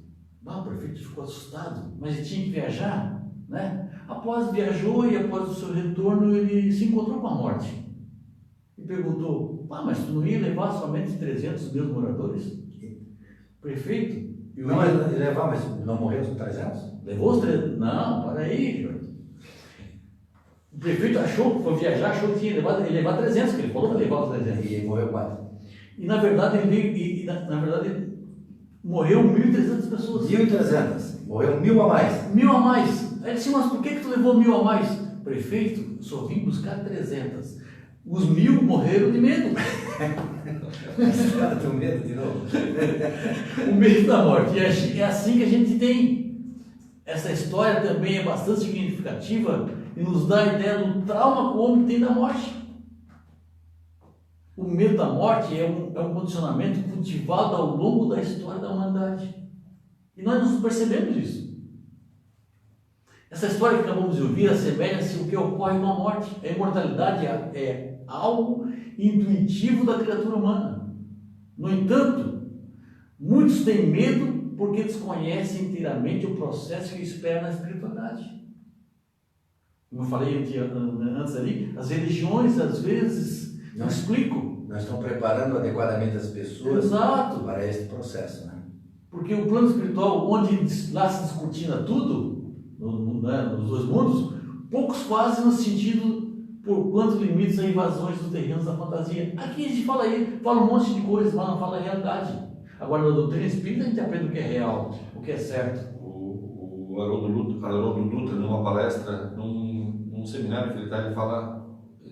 O prefeito ficou assustado, mas ele tinha que viajar, né? Viajou e após o seu retorno ele se encontrou com a morte. E perguntou, mas tu não ia levar somente 300 meus moradores? Prefeito? Mas não morreu os 300? Levou os 300? Não, para aí, Gilberto. O prefeito foi viajar, achou que tinha ia levar 300, que ele falou que ia levar os 300. E morreu quanto? E na verdade morreu 1.300 pessoas. 1.300. Morreu 1000 a mais. 1000 a mais. Aí ele disse, mas por que tu levou 1000 a mais? Prefeito, só vim buscar 300. Os 1000 morreram de medo. Está com medo de novo? O medo da morte. E é assim que a gente tem. Essa história também é bastante significativa e nos dá a ideia do trauma que o homem tem da morte. O medo da morte é um condicionamento cultivado ao longo da história da humanidade. E nós não percebemos isso. Essa história que acabamos de ouvir assemelha-se ao que ocorre com a morte. A imortalidade é algo intuitivo da criatura humana. No entanto, muitos têm medo porque desconhecem inteiramente o processo que espera na espiritualidade. Como eu falei antes ali, as religiões às vezes não explicam. Nós estamos preparando adequadamente as pessoas. Exato. Para esse processo, né? Porque o plano espiritual, onde lá se descortina tudo, nos dois mundos, poucos fazem no sentido por quantos limites a invasões dos terrenos da fantasia. Aqui a gente fala um monte de coisas, mas não fala a realidade. Agora, na doutrina espírita, a gente aprende o que é real, o que é certo. O Haroldo Dutra, numa palestra, num seminário que ele fala,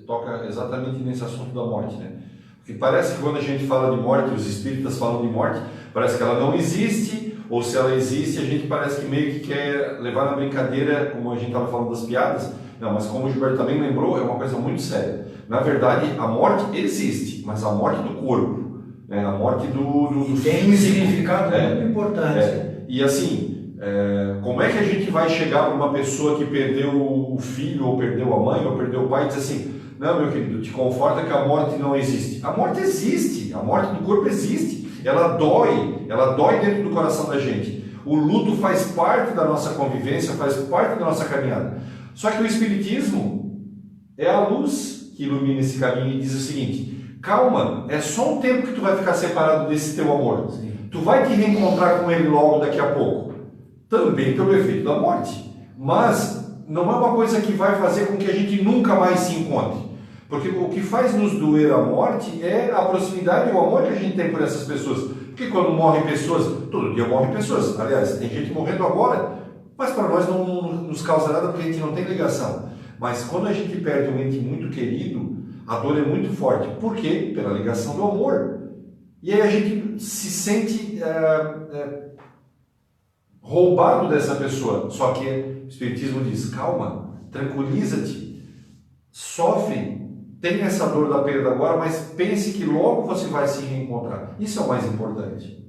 toca exatamente nesse assunto da morte, né? Porque parece que quando a gente fala de morte, os espíritas falam de morte, parece que ela não existe, ou se ela existe, a gente parece que meio que quer levar na brincadeira, como a gente estava falando das piadas. Não, mas como o Gilberto também lembrou, é uma coisa muito séria. Na verdade, a morte existe, mas a morte do corpo, né? A morte do e tem um significado muito importante. E assim, como é que a gente vai chegar para uma pessoa que perdeu o filho, ou perdeu a mãe, ou perdeu o pai, e dizer assim, não, meu querido, te conforta que a morte não existe. A morte existe, a morte do corpo existe. Ela dói dentro do coração da gente. O luto faz parte da nossa convivência, faz parte da nossa caminhada. Só que o Espiritismo é a luz que ilumina esse caminho e diz o seguinte, calma, é só um tempo que tu vai ficar separado desse teu amor. Sim. Tu vai te reencontrar com ele logo daqui a pouco. Também pelo efeito da morte. Mas não é uma coisa que vai fazer com que a gente nunca mais se encontre. Porque o que faz nos doer a morte é a proximidade e o amor que a gente tem por essas pessoas. Porque quando morrem pessoas, todo dia morrem pessoas. Aliás, tem gente morrendo agora, mas para nós não nos causa nada porque a gente não tem ligação. Mas quando a gente perde um ente muito querido, a dor é muito forte. Por quê? Pela ligação do amor. E aí a gente se sente roubado dessa pessoa. Só que o Espiritismo diz, calma, tranquiliza-te, sofre, tem essa dor da perda agora, mas pense que logo você vai se reencontrar. Isso é o mais importante.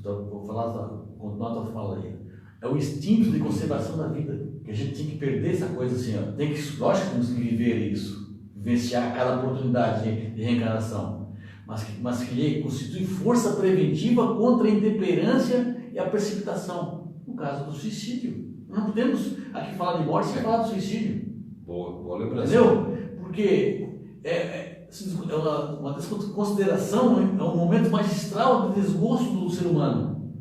Vou continuar a tua fala aí. É o instinto de conservação da vida. Que a gente tem que perder essa coisa assim, ó. Lógico que temos que viver isso, vivenciar cada oportunidade de reencarnação. Mas que constitui força preventiva contra a intemperância e a precipitação. No caso do suicídio. Não podemos aqui falar de morte sem falar do suicídio. Boa lembrança. Entendeu? Porque é uma desconsideração, é um momento magistral de desgosto do ser humano,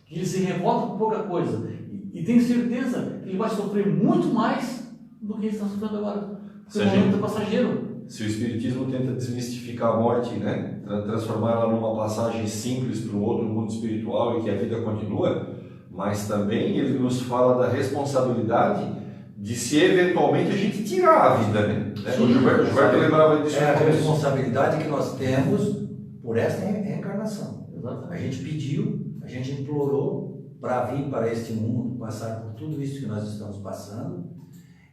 que ele se revolta por pouca coisa e tem certeza que ele vai sofrer muito mais do que ele está sofrendo agora. Esse momento é passageiro. Se o Espiritismo tenta desmistificar a morte, né, transformá-la numa passagem simples para um outro mundo espiritual e que a vida continua, mas também ele nos fala da responsabilidade de se eventualmente a gente tirar a vida, né? Sim, o Gilberto lembrava disso. É a responsabilidade que nós temos por esta reencarnação. Exatamente. A gente pediu, a gente implorou para vir para este mundo, passar por tudo isso que nós estamos passando,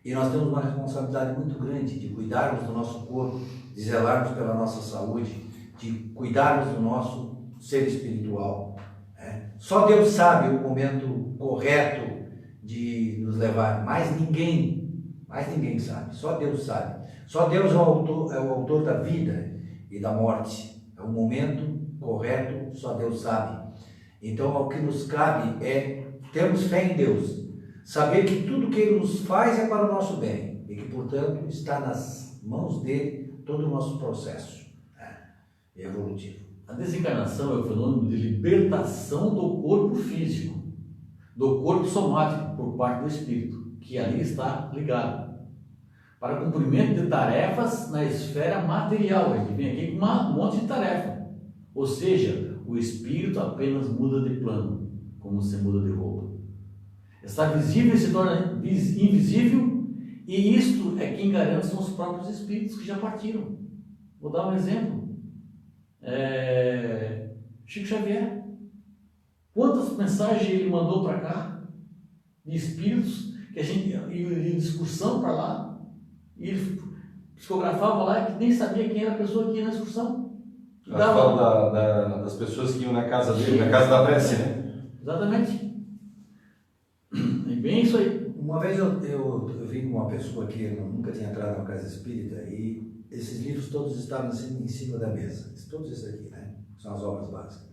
e nós temos uma responsabilidade muito grande de cuidarmos do nosso corpo, de zelarmos pela nossa saúde, de cuidarmos do nosso ser espiritual. Né? Só Deus sabe o momento correto de nos levar, mais ninguém sabe, só Deus sabe. Só Deus é o autor da vida e da morte. É o momento correto, só Deus sabe. Então, o que nos cabe é termos fé em Deus, saber que tudo que Ele nos faz é para o nosso bem e que, portanto, está nas mãos dele todo o nosso processo evolutivo. A desencarnação é o fenômeno de libertação do corpo físico, do corpo somático por parte do espírito, que ali está ligado, para cumprimento de tarefas na esfera material. A gente vem aqui com um monte de tarefa, ou seja, o espírito apenas muda de plano, como se muda de roupa. Está visível e se torna invisível, e isto é quem garante são os próprios espíritos que já partiram. Vou dar um exemplo. Chico Xavier. Quantas mensagens ele mandou para cá, de espíritos, que a gente ia excursão para lá, e ele psicografava lá que nem sabia quem era a pessoa que ia na excursão. Fala das pessoas que iam na casa dele, na casa da prece, né? Exatamente. É bem isso aí. Uma vez eu vi com uma pessoa que nunca tinha entrado na casa espírita e esses livros todos estavam assim, em cima da mesa. Todos esses aqui, né? São as obras básicas.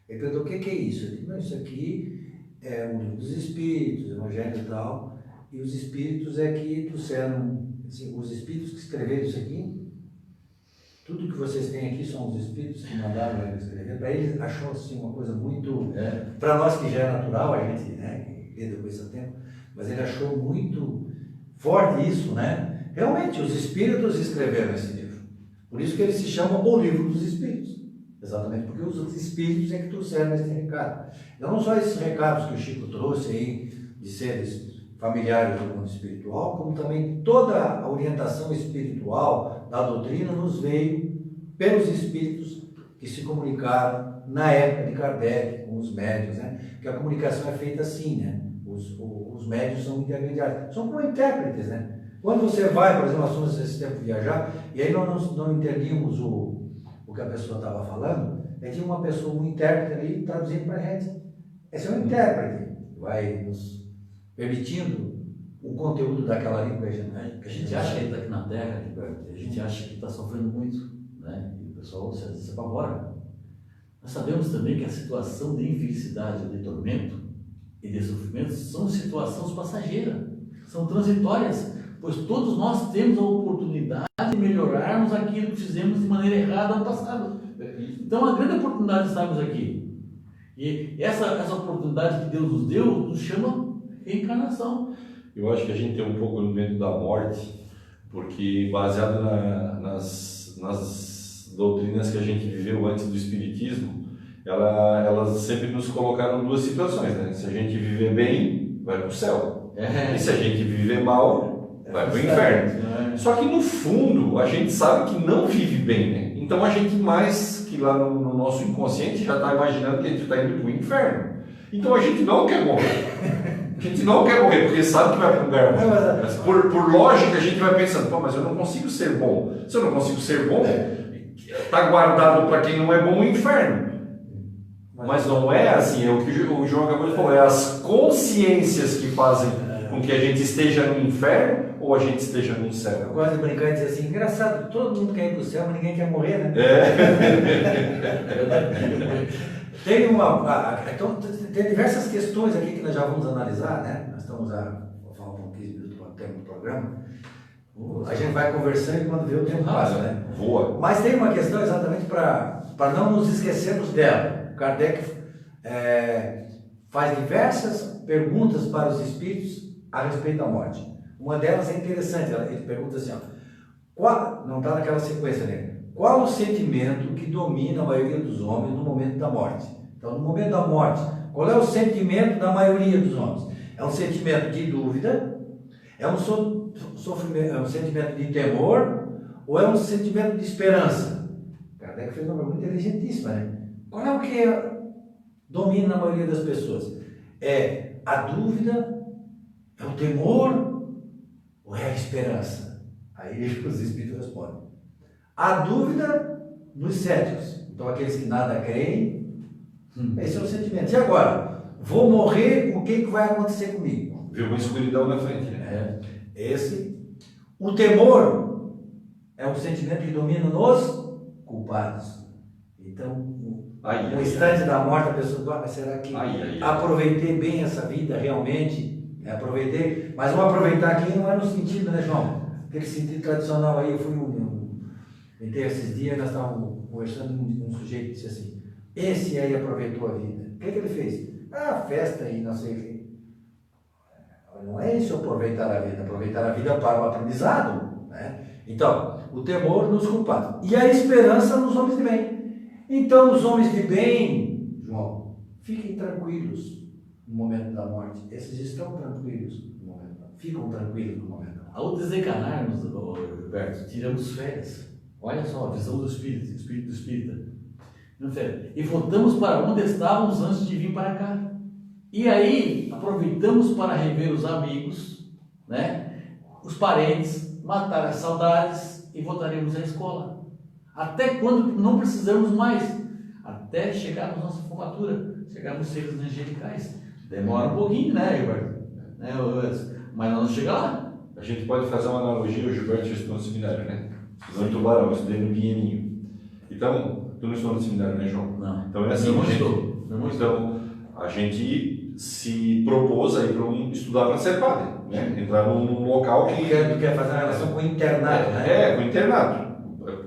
Ele perguntou, o que é isso? Eu disse, não, isso aqui é um livro dos espíritos, evangelho e tal, e os espíritos é que trouxeram, assim, os espíritos que escreveram isso aqui, tudo que vocês têm aqui são os espíritos que mandaram ele escrever. Para ele achou assim, uma coisa muito, para nós que já é natural, a gente, né, que lida com isso há tempo, mas ele achou muito forte isso, né? Realmente, os espíritos escreveram esse livro. Por isso que ele se chama O Livro dos Espíritos. Exatamente porque os espíritos é que trouxeram esse recado. Então, não só esses recados que o Chico trouxe aí, de seres familiares do mundo espiritual, como também toda a orientação espiritual da doutrina nos veio pelos espíritos que se comunicaram na época de Kardec com os médiuns, né? Porque a comunicação é feita assim, né? Os médiuns são intermediários, são como intérpretes, né? Quando você vai, por exemplo, nós fomos esse tempo viajar, e aí nós não entendíamos o que a pessoa estava falando, tinha uma pessoa, um intérprete ali, traduzindo para a gente. Esse é um intérprete, vai nos permitindo o conteúdo daquela língua. A gente acha que ele está aqui na Terra, a gente acha que está sofrendo muito, né? E o pessoal se apavora. Nós sabemos também que a situação de infelicidade, de tormento e de sofrimento são situações passageiras, são transitórias, pois todos nós temos a oportunidade de melhorarmos aquilo que fizemos de maneira errada no passado. Então, a grande oportunidade de estarmos aqui. E essa oportunidade que Deus nos deu nos chama reencarnação. Eu acho que a gente tem um pouco no medo da morte, porque baseado nas doutrinas que a gente viveu antes do Espiritismo, elas sempre nos colocaram em duas situações, né? Se a gente viver bem, vai para o céu. E se a gente viver mal, vai para o inferno. Só que no fundo, a gente sabe que não vive bem, né? Então a gente mais que lá no nosso inconsciente já está imaginando que a gente está indo para o inferno. Então a gente não quer morrer. A gente não quer morrer, porque sabe que vai para um lugar. Mas por lógica, a gente vai pensando, pô, mas eu não consigo ser bom. Se eu não consigo ser bom, está guardado para quem não é bom o inferno. Mas não é assim, é o que o João acabou de falar, é as consciências que fazem com que a gente esteja no inferno ou a gente esteja no céu. Eu gosto de brincar e dizer assim, engraçado, todo mundo quer ir para o céu, mas ninguém quer morrer, né? Tem diversas questões aqui que nós já vamos analisar, né? Nós estamos a falar um pouquinho do tempo do programa. A gente vai conversando e quando vê o tempo passa, né? Voa. Mas tem uma questão exatamente para não nos esquecermos dela. Kardec faz diversas perguntas para os espíritos a respeito da morte. Uma delas é interessante, ele pergunta assim, não está naquela sequência, né? Qual o sentimento que domina a maioria dos homens no momento da morte? Então, no momento da morte, qual é o sentimento da maioria dos homens? É um sentimento de dúvida? É um sofrimento, é um sentimento de temor? Ou é um sentimento de esperança? Kardec fez uma pergunta inteligentíssima, né? Qual é o que domina na maioria das pessoas? É a dúvida? É o temor? Ou é a esperança? Aí os espíritos respondem. A dúvida nos céticos. Então, aqueles que nada creem, esse é o sentimento. E agora? Vou morrer, o que vai acontecer comigo? Viu uma escuridão na frente, né? O temor é um sentimento que domina nos culpados. Então, no instante da morte, a pessoa fala, mas será que aproveitei bem essa vida realmente? Aproveitei, mas vou aproveitar aqui não é no sentido, né, João? Aquele sentido tradicional aí, eu fui esses dias, nós estávamos conversando com um sujeito que disse assim, esse aí aproveitou a vida. O que ele fez? Festa aí, não sei o quê. Não é isso aproveitar a vida para o aprendizado, né? Então, o temor nos culpados e a esperança nos homens de bem. Então, os homens de bem, João, fiquem tranquilos, no momento da morte, esses estão tranquilos no momento da morte, ficam tranquilos no momento da morte. Ao desencarnarmos, Roberto, tiramos férias. Olha só, a visão do espírito do espírita. E voltamos para onde estávamos antes de vir para cá. E aí, aproveitamos para rever os amigos, né? Os parentes, matar as saudades e voltaremos à escola. Até quando não precisamos mais, até chegarmos à nossa formatura, chegarmos seres angelicais. Demora um pouquinho, né, Gilberto? Mas nós chegamos lá. A gente pode fazer uma analogia, o Gilberto já estudou no seminário, né? Estudou em Tubarão, eu estudei no Pinheirinho. Então, tu não estudou no seminário, né, João? Não. Então é assim, Não a gente se propôs a ir estudar para ser padre, né? Entrar num local que... Tu quer fazer uma relação com o internato, né? Com o internato.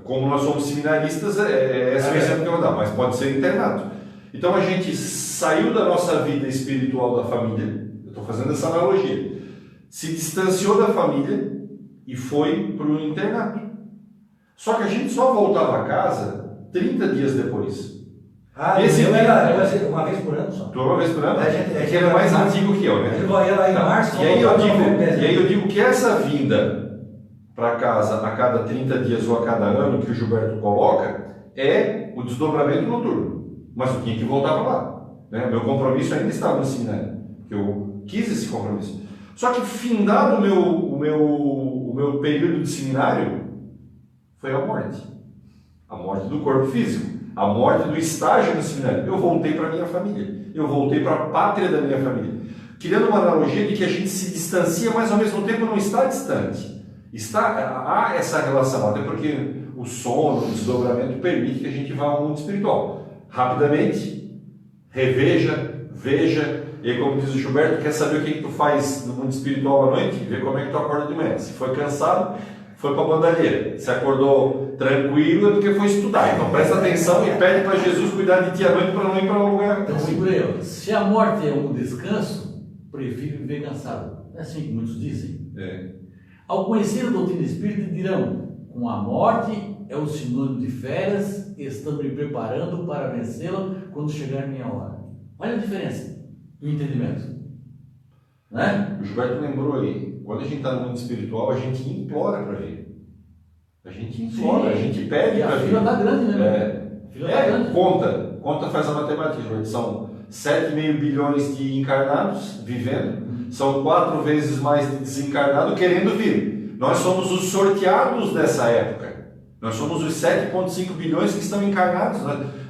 Como nós somos seminaristas, esse é o exemplo que eu vou dar, mas pode ser internato. Então a gente saiu da nossa vida espiritual da família, eu estou fazendo essa analogia, se distanciou da família e foi para o internato. Só que a gente só voltava a casa 30 dias depois. Esse era uma vez por ano só. Uma vez por ano? É que ele é mais antigo que eu, né? Ele vai lá em março. E aí eu digo que essa vinda para casa a cada 30 dias ou a cada ano que o Gilberto coloca é o desdobramento noturno. Mas eu tinha que voltar para lá. Né? Meu compromisso ainda estava no seminário, que eu quis esse compromisso. Só que findado o meu período de seminário foi a morte. A morte do corpo físico. A morte do estágio no seminário. Eu voltei para a minha família. Eu voltei para a pátria da minha família. Criando uma analogia de que a gente se distancia, mas ao mesmo tempo não está distante. Há essa relação, até porque o sono, o desdobramento permite que a gente vá ao mundo espiritual. Rapidamente, reveja, veja, e aí, como diz o Gilberto, quer saber o que tu faz no mundo espiritual à noite? Vê como é que tu acorda de manhã. Se foi cansado, foi para a bandalheira. Se acordou tranquilo, é porque foi estudar. Então presta atenção e pede para Jesus cuidar de ti à noite para não ir para um lugar. Então, segurei, se a morte é um descanso, prefiro viver cansado. É assim que muitos dizem. Ao conhecer a doutrina espírita, dirão: com a morte é o sinônimo de férias, estamos me preparando para vencê-la quando chegar a minha hora. Olha a diferença do entendimento. Né? O Gilberto lembrou aí, quando a gente está no mundo espiritual, a gente implora para vir. A gente implora, a gente pede para vir. A fila está grande, né? Grande. Conta faz a matemática, Gilberto. São 7,5 bilhões de encarnados vivendo. São 4 vezes mais de desencarnados querendo vir. Nós somos os sorteados dessa época. Nós somos os 7,5 bilhões que estão encarnados.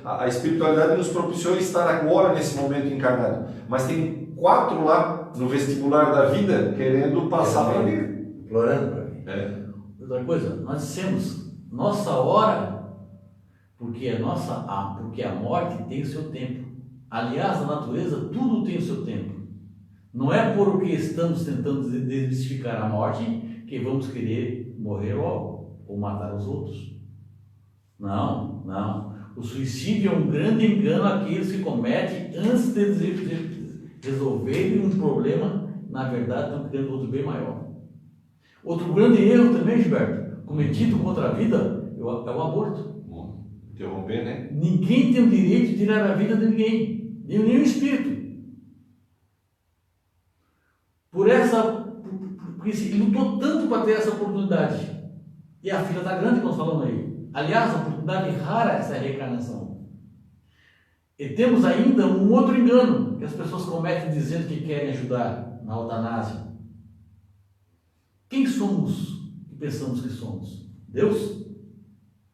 A espiritualidade nos propiciou estar agora nesse momento encarnado. Mas tem 4 lá no vestibular da vida querendo passar para vir. Implorando para vir. Outra coisa, nós dissemos nossa hora, porque a morte tem o seu tempo. Aliás, na natureza tudo tem o seu tempo. Não é porque estamos tentando desmistificar a morte que vamos querer morrer logo ou matar os outros. Não. O suicídio é um grande engano àqueles que cometem antes de resolverem um problema, na verdade estão criando outro bem maior. Outro grande erro também, Gilberto, cometido contra a vida é o aborto. Interromper, né? Ninguém tem o direito de tirar a vida de ninguém, nem o espírito. Porque ele lutou tanto para ter essa oportunidade. E a fila está grande que nós falamos aí. Aliás, a oportunidade rara é essa reencarnação. E temos ainda um outro engano que as pessoas cometem dizendo que querem ajudar na eutanásia. Quem somos que pensamos que somos? Deus?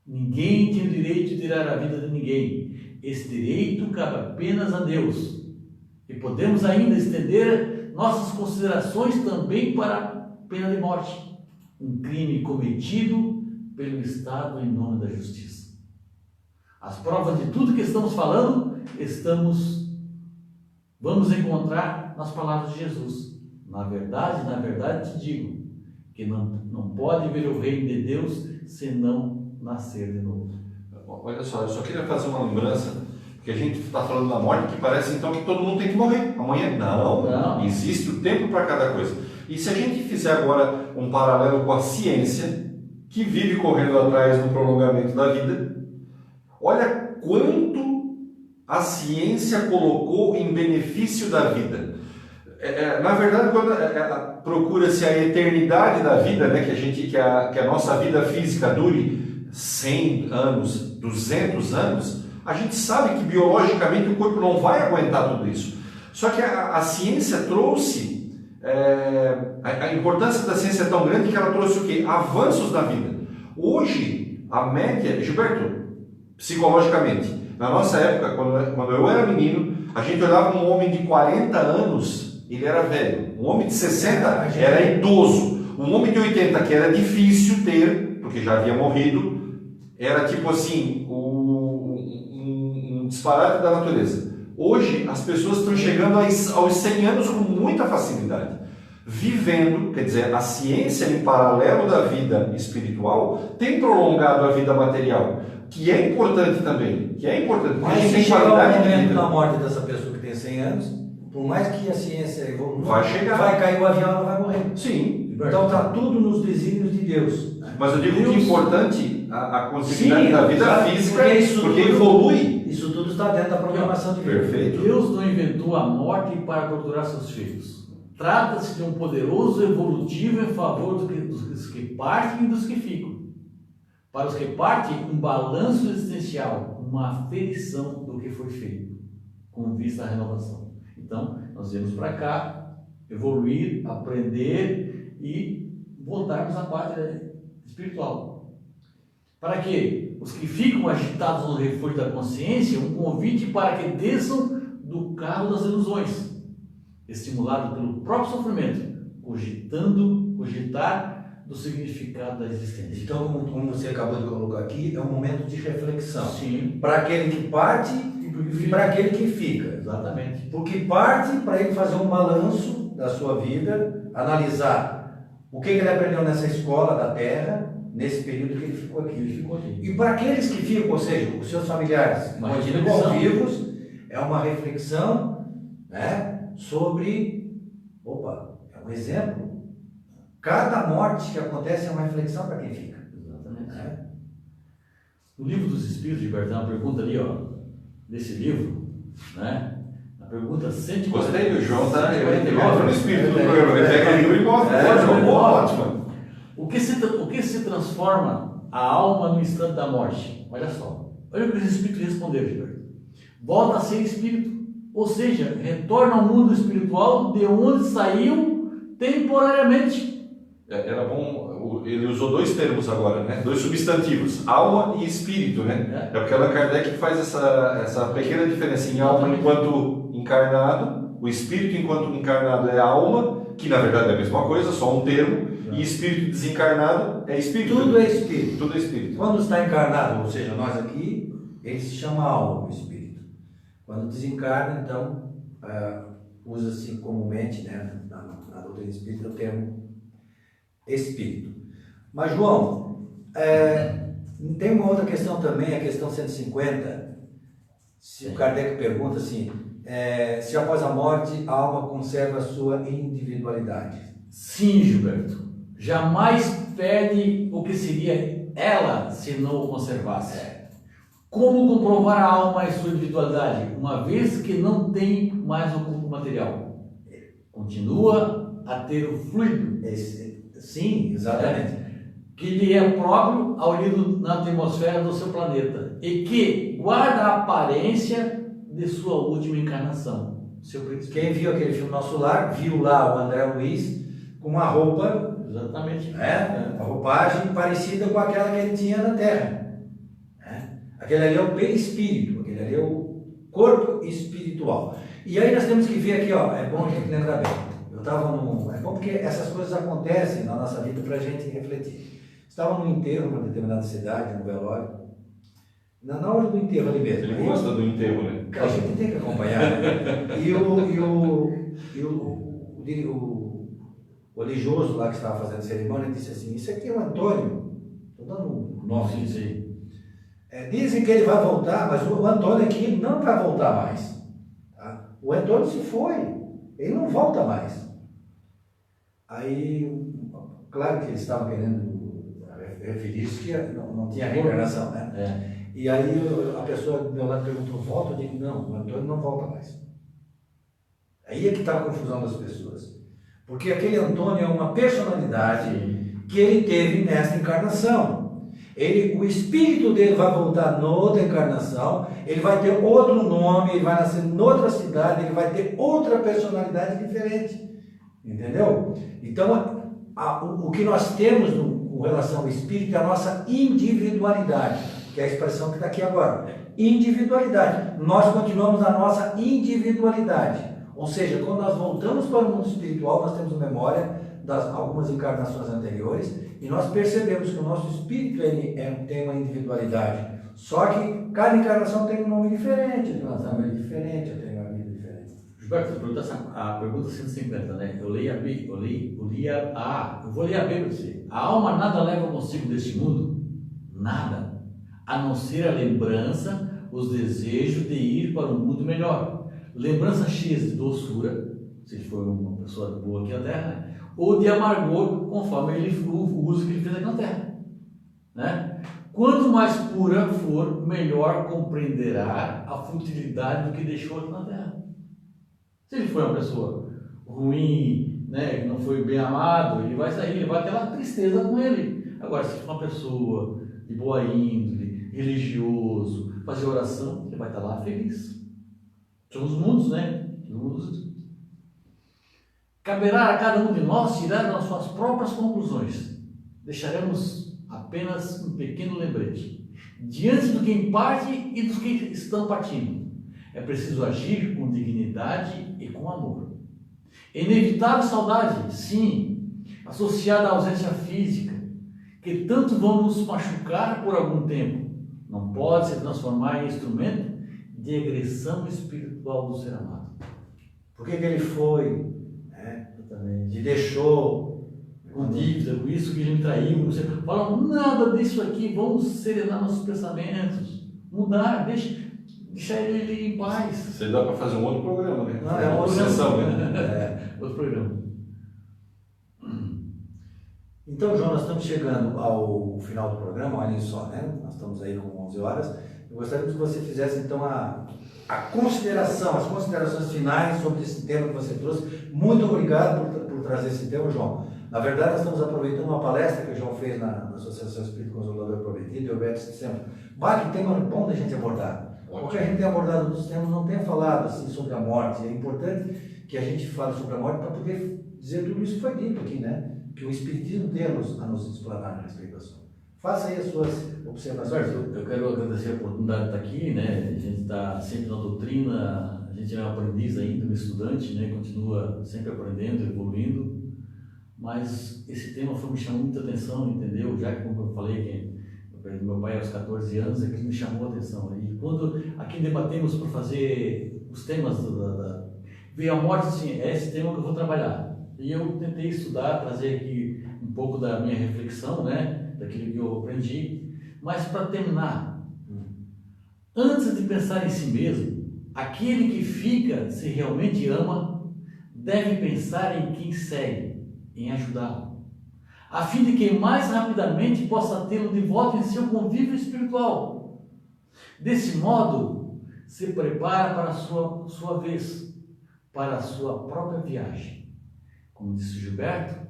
Ninguém tem o direito de tirar a vida de ninguém. Esse direito cabe apenas a Deus. E podemos ainda estender nossas considerações também para a pena de morte. Um crime cometido pelo Estado em nome da justiça. As provas de tudo que estamos falando, vamos encontrar nas palavras de Jesus. Na verdade te digo, que não pode ver o reino de Deus se não nascer de novo. Olha só, eu só queria fazer uma lembrança, porque a gente está falando da morte, que parece então que todo mundo tem que morrer amanhã. Não. Existe o tempo para cada coisa. E se a gente fizer agora um paralelo com a ciência, que vive correndo atrás do prolongamento da vida, olha quanto a ciência colocou em benefício da vida. Na verdade, quando procura-se a eternidade da vida, né, que a nossa vida física dure 100 anos, 200 anos, a gente sabe que biologicamente o corpo não vai aguentar tudo isso. Só que a ciência trouxe, a importância da ciência é tão grande que ela trouxe o quê? Avanços na vida. Hoje, a média, Gilberto, psicologicamente, na nossa época, quando eu era menino, a gente olhava um homem de 40 anos, ele era velho. Um homem de 60 era idoso. Um homem de 80, que era difícil ter, porque já havia morrido, era tipo assim, um disparate da natureza. Hoje, as pessoas estão chegando aos 100 anos com muita facilidade. Vivendo, quer dizer, a ciência em paralelo da vida espiritual tem prolongado a vida material, que é importante também, Mas se chegar o momento da morte dessa pessoa que tem 100 anos, por mais que a ciência evolua, vai cair o avião, ela vai morrer. Sim. Então está tudo nos desígnios de Deus. Mas eu digo que é importante a continuidade da vida física, porque evolui. Isso tudo está dentro da programação de Deus. Perfeito. Deus não inventou a morte para torturar seus filhos. Trata-se de um poderoso evolutivo em favor dos que partem e dos que ficam. Para os que partem, um balanço existencial, uma aferição do que foi feito, com vista à renovação. Então, nós viemos para cá, evoluir, aprender e voltarmos à pátria espiritual. Para que os que ficam agitados no refúgio da consciência, um convite para que desçam do carro das ilusões, estimulado pelo próprio sofrimento, cogitar do significado da existência. Então, como você acabou de colocar aqui, é um momento de reflexão. Sim. Para aquele que parte e para aquele que fica. Exatamente. Porque parte para ele fazer um balanço da sua vida, analisar o que ele aprendeu nessa escola da Terra, nesse período que ele ficou aqui. E para aqueles que ficam, ou seja, os seus familiares continuam vivos, é uma reflexão, né, sobre, é um exemplo. Cada morte que acontece é uma reflexão para quem fica. Exatamente. Né? No livro dos Espíritos, Gilberto, uma pergunta ali, desse livro, né? A pergunta 149. Gostei, o João está no espírito do programa. Ele pega livro e mostra. Ótimo. O que se transforma a alma no instante da morte? Olha só. Olha o que os Espíritos responderam, Gilberto. Volta a ser espírito. Ou seja, retorna ao mundo espiritual de onde saiu temporariamente. Era bom, ele usou dois termos agora, né? Dois substantivos, alma e espírito, né? É porque Allan Kardec faz essa pequena diferença em alma enquanto encarnado, o espírito enquanto encarnado é alma, que na verdade é a mesma coisa, só um termo, e espírito desencarnado é espírito. Tudo é espírito. Tudo é espírito. Quando está encarnado, ou seja, nós aqui, ele se chama alma, o espírito. Quando desencarna, então, usa-se comumente, né, na doutrina espírita, o termo espírito. Mas, João, tem uma outra questão também, a questão 150. Se o Kardec pergunta assim, se após a morte a alma conserva a sua individualidade. Sim, Gilberto. Jamais perde o que seria ela se não o conservasse. Como comprovar a alma e sua individualidade, uma vez que não tem mais o corpo material? Continua a ter o fluido. Sim, exatamente. Que lhe é próprio ao lido na atmosfera do seu planeta e que guarda a aparência de sua última encarnação. Quem viu aquele filme Nosso Lar, viu lá o André Luiz com uma roupa, exatamente, uma roupagem parecida com aquela que ele tinha na Terra. Aquele ali é o perispírito, aquele ali é o corpo espiritual. E aí nós temos que ver aqui, é bom a gente lembrar bem. É bom porque essas coisas acontecem na nossa vida para a gente refletir. Estava num enterro numa determinada cidade, no velório, na hora do enterro ali mesmo. Ele gosta do enterro, né? A gente tem que acompanhar, né? E o religioso lá que estava fazendo a cerimônia disse assim, isso aqui é o Antônio. Estou dando um nome. Sim. Dizem que ele vai voltar, mas o Antônio aqui não vai voltar mais. Tá? O Antônio se foi, ele não volta mais. Aí, claro que eles estavam querendo referir-se que não tinha reencarnação, né? E aí a pessoa do meu lado perguntou, volta? Eu digo, não, o Antônio não volta mais. Aí é que está a confusão das pessoas. Porque aquele Antônio é uma personalidade que ele teve nesta encarnação. O espírito dele vai voltar noutra encarnação, ele vai ter outro nome, ele vai nascer noutra cidade, ele vai ter outra personalidade diferente. Entendeu? Então, o que nós temos com relação ao espírito é a nossa individualidade, que é a expressão que está aqui agora. Individualidade. Nós continuamos na nossa individualidade. Ou seja, quando nós voltamos para o mundo espiritual, nós temos memória das algumas encarnações anteriores e nós percebemos que o nosso espírito tem uma individualidade. Só que cada encarnação tem um nome diferente, tem uma família diferente, tem uma vida diferente. Gilberto, a pergunta 150, né? Eu vou ler a B para você. A alma nada leva consigo deste mundo? Nada, a não ser a lembrança, os desejos de ir para um mundo melhor. Lembrança X de doçura, se ele for uma pessoa boa aqui na Terra, ou de amargor, conforme o uso que ele fez aqui na Terra. Né? Quanto mais pura for, melhor compreenderá a futilidade do que deixou aqui na Terra. Se ele for uma pessoa ruim, né, que não foi bem amado, ele vai sair, ele vai ter uma tristeza com ele. Agora, se for uma pessoa de boa índole, religioso, fazer oração, ele vai estar lá feliz. São os mundos, né? Caberá a cada um de nós tirar as suas próprias conclusões. Deixaremos apenas um pequeno lembrete. Diante do que parte e dos que estão partindo, é preciso agir com dignidade e com amor. É inevitável saudade, sim, associada à ausência física, que tanto vão nos machucar por algum tempo. Não pode se transformar em instrumento de agressão espiritual do ser amado. Por que ele foi? E deixou com dívida, com isso que a gente traiu. Você fala, nada disso aqui, vamos serenar nossos pensamentos, mudar, deixar ele em paz. Você dá para fazer um outro programa, né? Não, é uma outra sessão, né? Outro programa. Então, João, nós estamos chegando ao final do programa, olhem só, né? Nós estamos aí com 11 horas. Eu gostaria que você fizesse, então, as considerações finais sobre esse tema que você trouxe. Muito obrigado por trazer esse tema, João. Na verdade, nós estamos aproveitando uma palestra que o João fez na Associação Espírito Consolador Prometido, e o Beto dissemos, que tema bom da gente abordar. Porque a gente tem abordado outros temas, não tem falado assim sobre a morte. É importante que a gente fale sobre a morte para poder dizer tudo isso que foi dito aqui, né? Que o Espiritismo tem a nos explanar a respeito do assunto. Faça aí as suas observações. Eu quero agradecer a oportunidade de estar aqui, né? A gente está sempre na doutrina, a gente é um aprendiz ainda, um estudante, né? Continua sempre aprendendo, evoluindo. Mas esse tema me chamou muita atenção, entendeu? Já que, como eu falei, que meu pai aos 14 anos, é que me chamou a atenção. E quando aqui debatemos para fazer os temas, veio a morte, assim, é esse tema que eu vou trabalhar. E eu tentei estudar, trazer aqui um pouco da minha reflexão, né? Daquilo que eu aprendi. Mas para terminar, antes de pensar em si mesmo, aquele que fica, se realmente ama, deve pensar em quem segue, em ajudá-lo, a fim de que mais rapidamente possa tê-lo de volta em seu convívio espiritual. Desse modo, se prepara para a sua vez, para a sua própria viagem. Como disse Gilberto,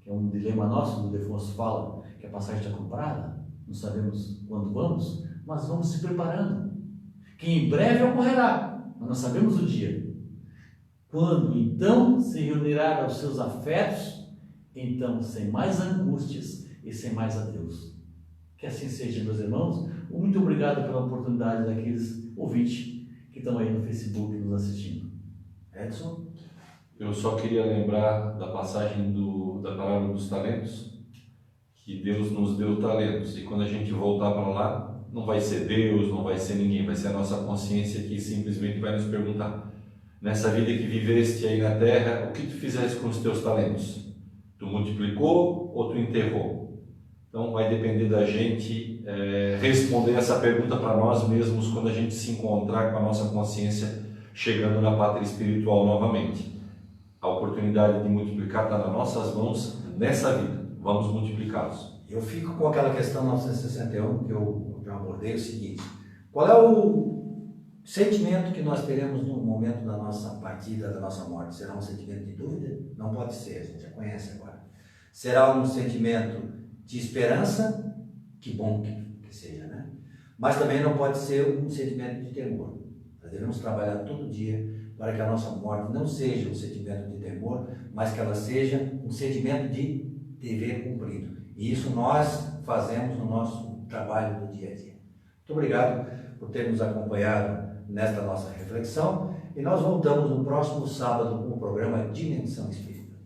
que é um dilema nosso, o Defonso fala que a passagem está comprada, não sabemos quando vamos, mas vamos se preparando, que em breve ocorrerá, mas não sabemos o dia. Quando então se reunirá aos seus afetos, então sem mais angústias e sem mais adeus. Que assim seja, meus irmãos. Muito obrigado pela oportunidade daqueles ouvintes que estão aí no Facebook nos assistindo. Edson? Eu só queria lembrar da passagem da parábola dos talentos, que Deus nos deu talentos, e quando a gente voltar para lá, não vai ser Deus, não vai ser ninguém, vai ser a nossa consciência que simplesmente vai nos perguntar: nessa vida que viveste aí na terra, o que tu fizeste com os teus talentos? Tu multiplicou ou tu enterrou? Então vai depender da gente responder essa pergunta para nós mesmos quando a gente se encontrar com a nossa consciência chegando na pátria espiritual novamente. A oportunidade de multiplicar está nas nossas mãos nessa vida. Vamos multiplicá-los. Eu fico com aquela questão 961 que eu já abordei, o seguinte: qual é o sentimento que nós teremos no momento da nossa partida, da nossa morte? Será um sentimento de dúvida? Não pode ser, a gente já conhece agora. Será um sentimento de esperança? Que bom que seja, né? Mas também não pode ser um sentimento de temor. Nós devemos trabalhar todo dia para que a nossa morte não seja um sentimento de temor, mas que ela seja um sentimento de dever cumprido. E isso nós fazemos no nosso trabalho do dia a dia. Muito obrigado por ter nos acompanhado nesta nossa reflexão e nós voltamos no próximo sábado com o programa Dimensão Espírita.